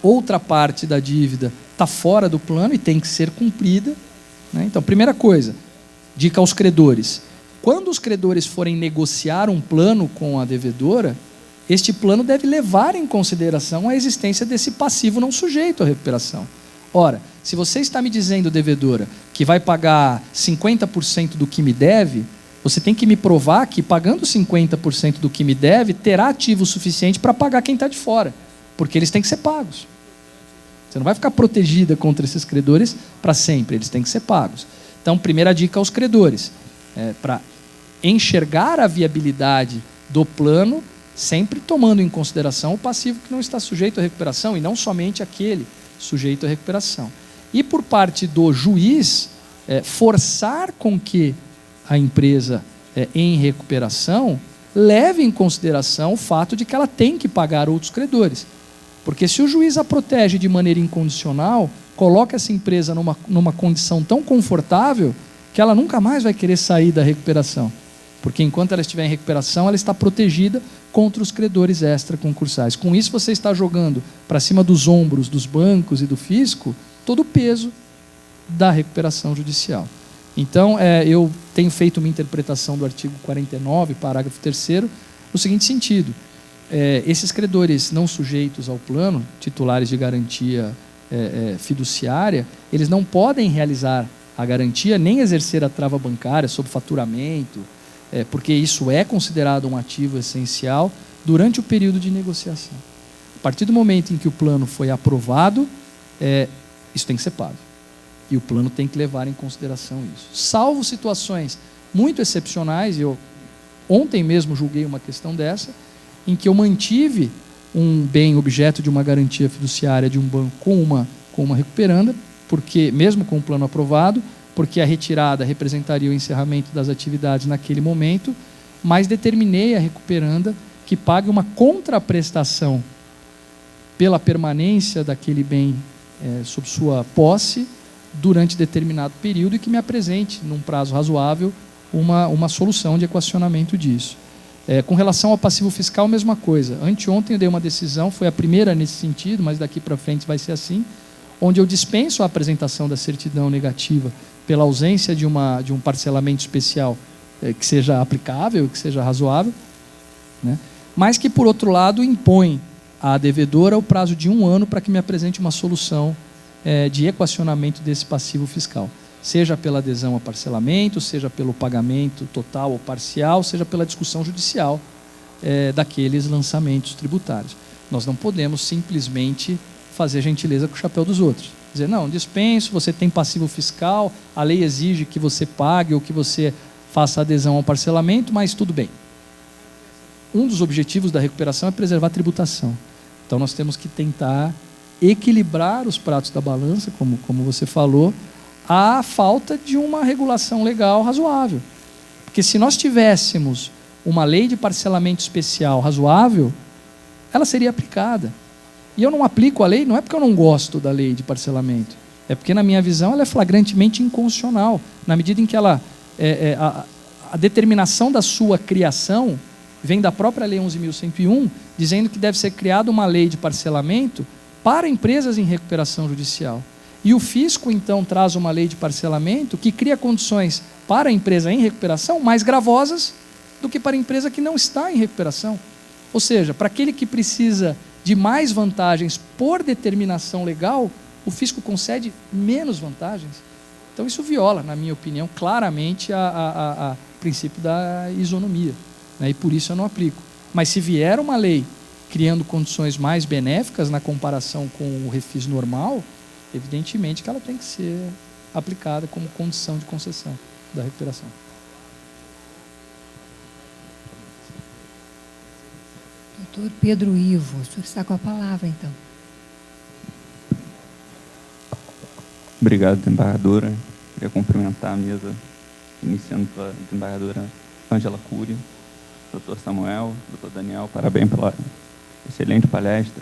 outra parte da dívida está fora do plano e tem que ser cumprida. Então, primeira coisa, dica aos credores: quando os credores forem negociar um plano com a devedora, este plano deve levar em consideração a existência desse passivo não sujeito à recuperação. Ora, se você está me dizendo, devedora, que vai pagar 50% do que me deve, você tem que me provar que, pagando 50% do que me deve, terá ativo suficiente para pagar quem está de fora, porque eles têm que ser pagos. Você não vai ficar protegida contra esses credores para sempre, eles têm que ser pagos. Então, primeira dica aos credores, para enxergar a viabilidade do plano, sempre tomando em consideração o passivo que não está sujeito à recuperação, e não somente aquele sujeito à recuperação. E por parte do juiz, forçar com que a empresa em recuperação leve em consideração o fato de que ela tem que pagar outros credores. Porque se o juiz a protege de maneira incondicional, coloca essa empresa numa condição tão confortável que ela nunca mais vai querer sair da recuperação. Porque enquanto ela estiver em recuperação, ela está protegida contra os credores extraconcursais. Com isso, você está jogando para cima dos ombros dos bancos e do fisco todo o peso da recuperação judicial. Então, eu tenho feito uma interpretação do artigo 49, parágrafo 3º, no seguinte sentido: esses credores não sujeitos ao plano, titulares de garantia fiduciária, eles não podem realizar a garantia nem exercer a trava bancária sob faturamento, porque isso é considerado um ativo essencial durante o período de negociação. A partir do momento em que o plano foi aprovado, isso tem que ser pago. E o plano tem que levar em consideração isso. Salvo situações muito excepcionais, eu ontem mesmo julguei uma questão dessa, em que eu mantive um bem objeto de uma garantia fiduciária de um banco com uma recuperanda, porque mesmo com o plano aprovado, porque a retirada representaria o encerramento das atividades naquele momento, mas determinei a recuperanda que pague uma contraprestação pela permanência daquele bem sob sua posse durante determinado período e que me apresente, num prazo razoável, uma solução de equacionamento disso. Com relação ao passivo fiscal, mesma coisa. Anteontem eu dei uma decisão, foi a primeira nesse sentido, mas daqui para frente vai ser assim, onde eu dispenso a apresentação da certidão negativa pela ausência de um parcelamento especial que seja aplicável, que seja razoável, né? Mas que, por outro lado, impõe à devedora o prazo de 1 ano para que me apresente uma solução de equacionamento desse passivo fiscal, seja pela adesão a parcelamento, seja pelo pagamento total ou parcial, seja pela discussão judicial daqueles lançamentos tributários. Nós não podemos simplesmente fazer gentileza com o chapéu dos outros. Dizer, não, dispenso, você tem passivo fiscal, a lei exige que você pague ou que você faça adesão ao parcelamento, mas tudo bem. Um dos objetivos da recuperação é preservar a tributação. Então nós temos que tentar equilibrar os pratos da balança, como você falou, à falta de uma regulação legal razoável. Porque se nós tivéssemos uma lei de parcelamento especial razoável, ela seria aplicada. E eu não aplico a lei, não é porque eu não gosto da lei de parcelamento, é porque, na minha visão, ela é flagrantemente inconstitucional, na medida em que ela, a determinação da sua criação vem da própria Lei 11.101, dizendo que deve ser criada uma lei de parcelamento para empresas em recuperação judicial. E o fisco, então, traz uma lei de parcelamento que cria condições para a empresa em recuperação mais gravosas do que para a empresa que não está em recuperação. Ou seja, para aquele que precisa de mais vantagens por determinação legal, o fisco concede menos vantagens. Então isso viola, na minha opinião, claramente o princípio da isonomia, né? E por isso eu não aplico. Mas se vier uma lei criando condições mais benéficas na comparação com o refis normal, evidentemente que ela tem que ser aplicada como condição de concessão da recuperação. Doutor Pedro Ivo, o senhor está com a palavra, então. Obrigado, desembargadora. Queria cumprimentar a mesa, iniciando pela desembargadora Ângela Cury, doutor Samuel, doutor Daniel, parabéns pela excelente palestra.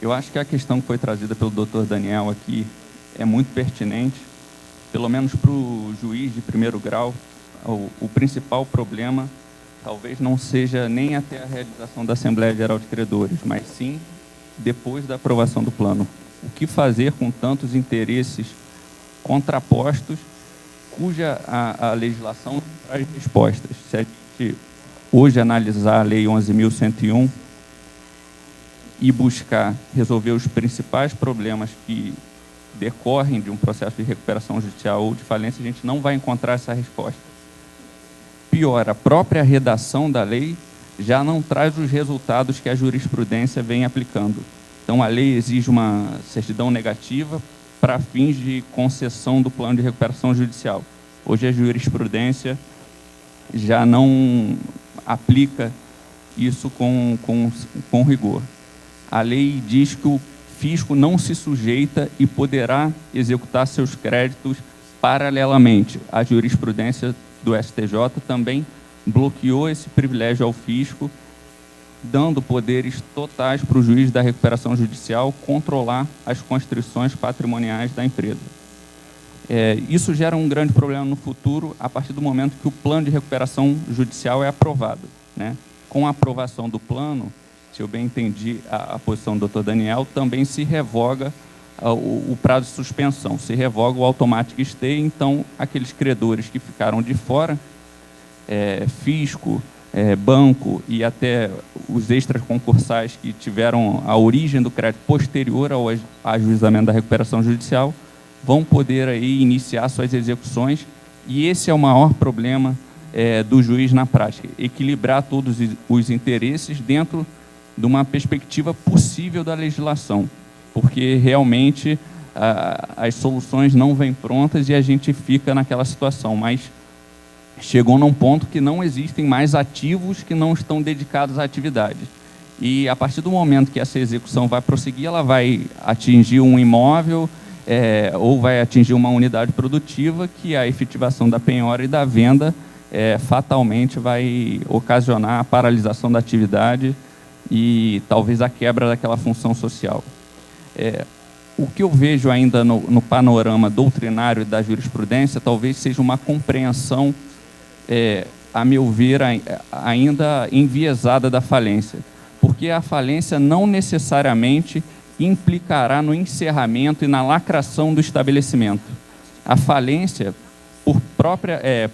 Eu acho que a questão que foi trazida pelo doutor Daniel aqui é muito pertinente, pelo menos para o juiz de primeiro grau. O principal problema talvez não seja nem até a realização da Assembleia Geral de Credores, mas sim depois da aprovação do plano. O que fazer com tantos interesses contrapostos, cuja a legislação não traz respostas? Se a gente hoje analisar a Lei 11.101 e buscar resolver os principais problemas que decorrem de um processo de recuperação judicial ou de falência, a gente não vai encontrar essa resposta. Pior, a própria redação da lei já não traz os resultados que a jurisprudência vem aplicando. Então, a lei exige uma certidão negativa para fins de concessão do plano de recuperação judicial. Hoje, a jurisprudência já não aplica isso com rigor. A lei diz que o fisco não se sujeita e poderá executar seus créditos paralelamente. A jurisprudência do STJ também bloqueou esse privilégio ao fisco, dando poderes totais para o juiz da recuperação judicial controlar as constrições patrimoniais da empresa. Isso gera um grande problema no futuro, a partir do momento que o plano de recuperação judicial é aprovado, né? Com a aprovação do plano, se eu bem entendi a posição do Dr. Daniel, também se revoga o prazo de suspensão, se revoga o automatic stay. Então, aqueles credores que ficaram de fora, fisco, banco e até os extraconcursais que tiveram a origem do crédito posterior ao ajuizamento da recuperação judicial, vão poder aí iniciar suas execuções, e esse é o maior problema do juiz na prática, equilibrar todos os interesses dentro de uma perspectiva possível da legislação, porque realmente as soluções não vêm prontas e a gente fica naquela situação, mas chegou num ponto que não existem mais ativos que não estão dedicados à atividade. E a partir do momento que essa execução vai prosseguir, ela vai atingir um imóvel ou vai atingir uma unidade produtiva, que a efetivação da penhora e da venda fatalmente vai ocasionar a paralisação da atividade e talvez a quebra daquela função social. O que eu vejo ainda no panorama doutrinário da jurisprudência talvez seja uma compreensão, a meu ver, ainda enviesada da falência, porque a falência não necessariamente implicará no encerramento e na lacração do estabelecimento. A falência,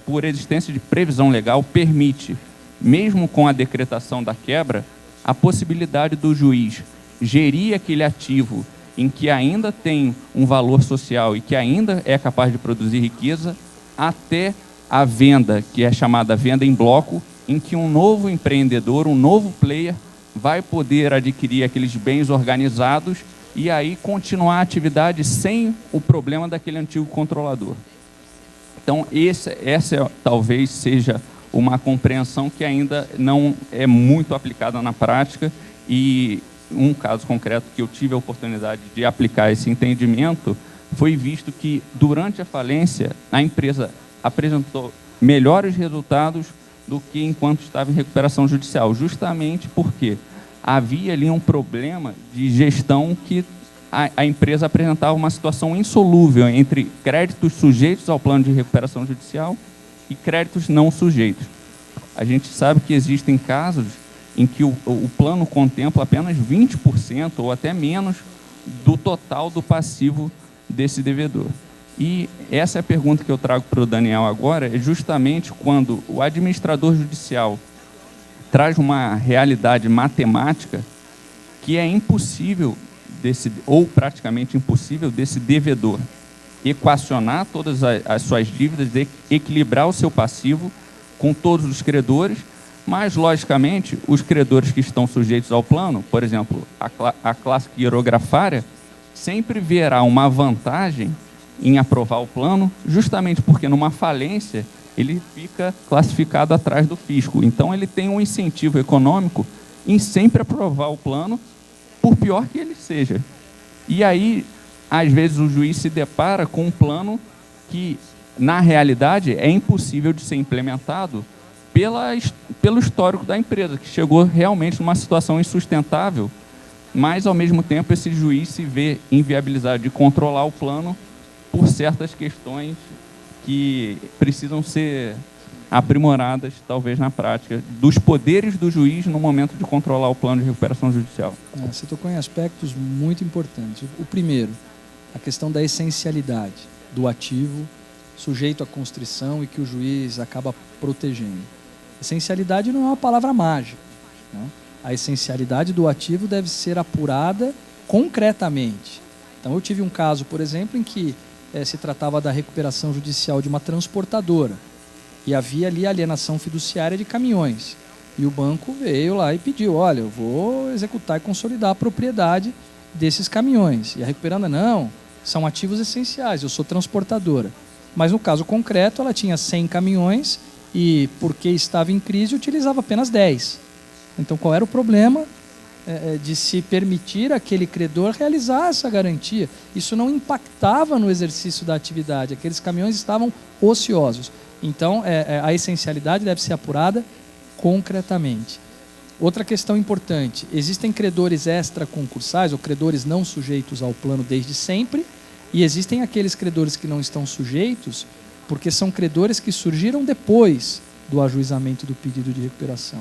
por existência de previsão legal, permite, mesmo com a decretação da quebra, a possibilidade do juiz gerir aquele ativo em que ainda tem um valor social e que ainda é capaz de produzir riqueza, até a venda, que é chamada venda em bloco, em que um novo empreendedor, um novo player, vai poder adquirir aqueles bens organizados e aí continuar a atividade sem o problema daquele antigo controlador. Então, essa talvez seja uma compreensão que ainda não é muito aplicada na prática, e um caso concreto que eu tive a oportunidade de aplicar esse entendimento foi visto que, durante a falência, a empresa apresentou melhores resultados do que enquanto estava em recuperação judicial, justamente porque havia ali um problema de gestão que a empresa apresentava uma situação insolúvel entre créditos sujeitos ao plano de recuperação judicial e créditos não sujeitos. A gente sabe que existem casos em que o plano contempla apenas 20% ou até menos do total do passivo desse devedor. E essa é a pergunta que eu trago para o Daniel agora, é justamente quando o administrador judicial traz uma realidade matemática que é impossível, ou praticamente impossível, desse devedor equacionar todas as suas dívidas, equilibrar o seu passivo com todos os credores, mas, logicamente, os credores que estão sujeitos ao plano, por exemplo, a classe quirografária, sempre verá uma vantagem em aprovar o plano, justamente porque numa falência ele fica classificado atrás do fisco. Então, ele tem um incentivo econômico em sempre aprovar o plano, por pior que ele seja. E aí, às vezes, o juiz se depara com um plano que, na realidade, é impossível de ser implementado pelo histórico da empresa, que chegou realmente numa situação insustentável, mas, ao mesmo tempo, esse juiz se vê inviabilizado de controlar o plano por certas questões que precisam ser aprimoradas, talvez na prática, dos poderes do juiz no momento de controlar o plano de recuperação judicial. Você tocou em aspectos muito importantes. O primeiro, a questão da essencialidade do ativo sujeito à constrição e que o juiz acaba protegendo. Essencialidade não é uma palavra mágica, né? A essencialidade do ativo deve ser apurada concretamente. Então, eu tive um caso, por exemplo, em que se tratava da recuperação judicial de uma transportadora e havia ali alienação fiduciária de caminhões. E o banco veio lá e pediu, olha, eu vou executar e consolidar a propriedade desses caminhões. E a recuperanda, não, são ativos essenciais, eu sou transportadora. Mas no caso concreto, ela tinha 100 caminhões e, porque estava em crise, utilizava apenas 10. Então, qual era o problema de se permitir aquele credor realizar essa garantia? Isso não impactava no exercício da atividade, aqueles caminhões estavam ociosos. Então, a essencialidade deve ser apurada concretamente. Outra questão importante, existem credores extraconcursais ou credores não sujeitos ao plano desde sempre, e existem aqueles credores que não estão sujeitos porque são credores que surgiram depois do ajuizamento do pedido de recuperação.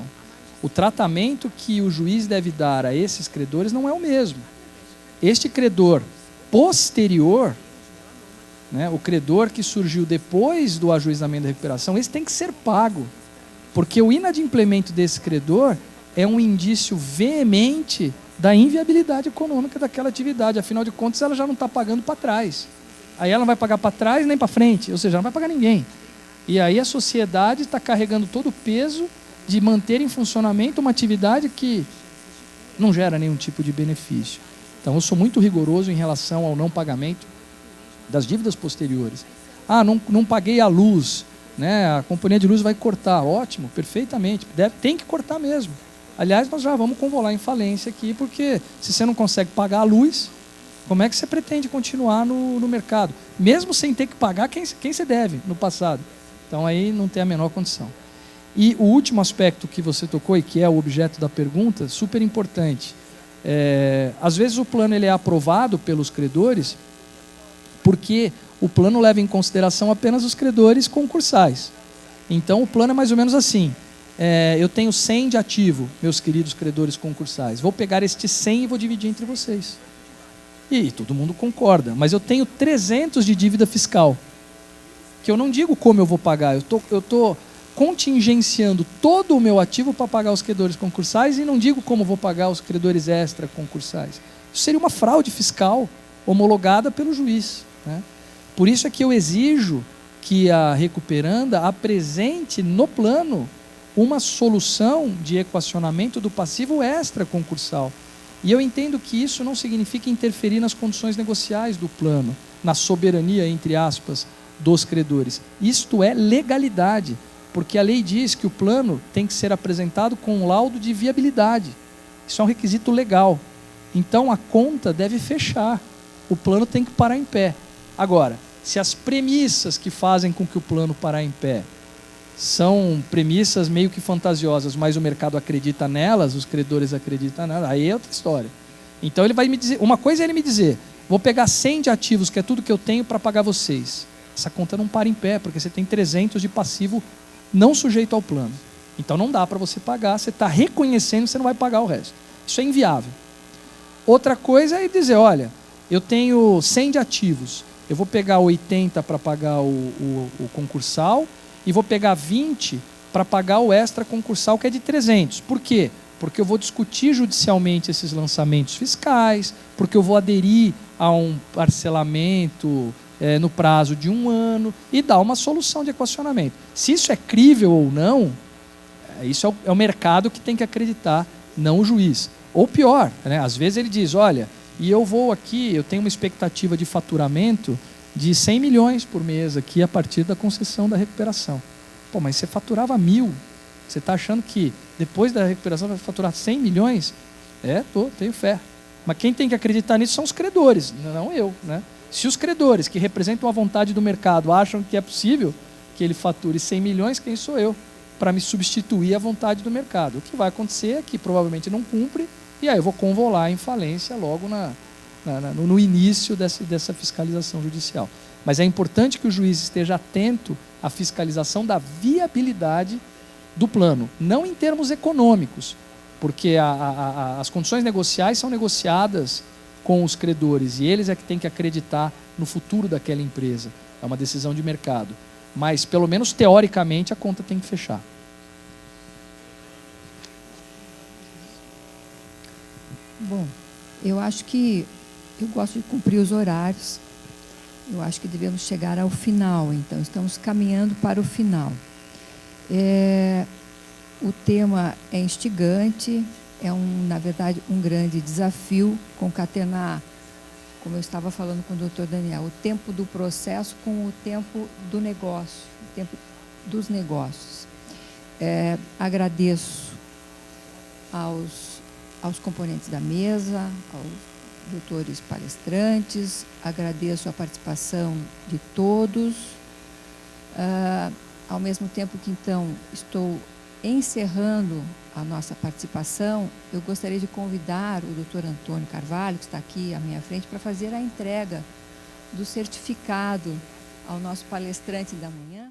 O tratamento que o juiz deve dar a esses credores não é o mesmo. Este credor posterior, né, o credor que surgiu depois do ajuizamento da recuperação, esse tem que ser pago. Porque o inadimplemento desse credor é um indício veemente da inviabilidade econômica daquela atividade. Afinal de contas, ela já não está pagando para trás. Aí ela não vai pagar para trás nem para frente, ou seja, não vai pagar ninguém. E aí a sociedade está carregando todo o peso de manter em funcionamento uma atividade que não gera nenhum tipo de benefício. Então eu sou muito rigoroso em relação ao não pagamento das dívidas posteriores. Ah, não paguei a luz, né? A companhia de luz vai cortar. Ótimo, perfeitamente. Tem que cortar mesmo. Aliás, nós já vamos convolar em falência aqui, porque se você não consegue pagar a luz, como é que você pretende continuar no mercado? Mesmo sem ter que pagar quem você deve no passado. Então aí não tem a menor condição. E o último aspecto que você tocou, e que é o objeto da pergunta, super importante. Às vezes o plano ele é aprovado pelos credores porque o plano leva em consideração apenas os credores concursais. Então o plano é mais ou menos assim. Eu tenho 100 de ativo, meus queridos credores concursais. Vou pegar estes 100 e vou dividir entre vocês. E todo mundo concorda. Mas eu tenho 300 de dívida fiscal, que eu não digo como eu vou pagar. Eu tô contingenciando todo o meu ativo para pagar os credores concursais e não digo como vou pagar os credores extra concursais. Isso seria uma fraude fiscal homologada pelo juiz, né? Por isso é que eu exijo que a recuperanda apresente no plano uma solução de equacionamento do passivo extra concursal. E eu entendo que isso não significa interferir nas condições negociais do plano, na soberania, entre aspas, dos credores. Isto é legalidade, porque a lei diz que o plano tem que ser apresentado com um laudo de viabilidade. Isso é um requisito legal. Então a conta deve fechar. O plano tem que parar em pé. Agora, se as premissas que fazem com que o plano parar em pé são premissas meio que fantasiosas, mas o mercado acredita nelas, os credores acreditam nelas, aí é outra história. Então ele vai me dizer, uma coisa é ele me dizer, vou pegar 100 de ativos, que é tudo que eu tenho, para pagar vocês. Essa conta não para em pé, porque você tem 300 de passivo não sujeito ao plano. Então não dá para você pagar, você está reconhecendo que você não vai pagar o resto. Isso é inviável. Outra coisa é dizer, olha, eu tenho 100 de ativos, eu vou pegar 80 para pagar o concursal e vou pegar 20 para pagar o extra concursal, que é de 300. Por quê? Porque eu vou discutir judicialmente esses lançamentos fiscais, porque eu vou aderir a um parcelamento no prazo de 1 ano e dar uma solução de equacionamento. Se isso é crível ou não, isso é o mercado que tem que acreditar, não o juiz. Ou pior, né? Às vezes ele diz, olha, e eu vou aqui, eu tenho uma expectativa de faturamento de 100 milhões por mês aqui a partir da concessão da recuperação. Pô, mas você faturava 1.000, você está achando que depois da recuperação vai faturar 100 milhões? Tenho fé. Mas quem tem que acreditar nisso são os credores, não eu, né? Se os credores, que representam a vontade do mercado, acham que é possível que ele fature 100 milhões, quem sou eu para me substituir à vontade do mercado? O que vai acontecer é que provavelmente não cumpre, e aí eu vou convolar em falência logo no início dessa fiscalização judicial. Mas é importante que o juiz esteja atento à fiscalização da viabilidade do plano, não em termos econômicos, porque as condições negociais são negociadas com os credores e eles é que têm que acreditar no futuro daquela empresa. É uma decisão de mercado. Mas, pelo menos teoricamente, a conta tem que fechar. Bom, eu acho que eu gosto de cumprir os horários. Eu acho que devemos chegar ao final, então estamos caminhando para o final. O tema é instigante, na verdade, um grande desafio concatenar, como eu estava falando com o doutor Daniel, o tempo do processo com o tempo do negócio, o tempo dos negócios. Agradeço aos componentes da mesa, aos doutores palestrantes, agradeço a participação de todos. Ao mesmo tempo que, então, estou encerrando a nossa participação, eu gostaria de convidar o doutor Antônio Carvalho, que está aqui à minha frente, para fazer a entrega do certificado ao nosso palestrante da manhã.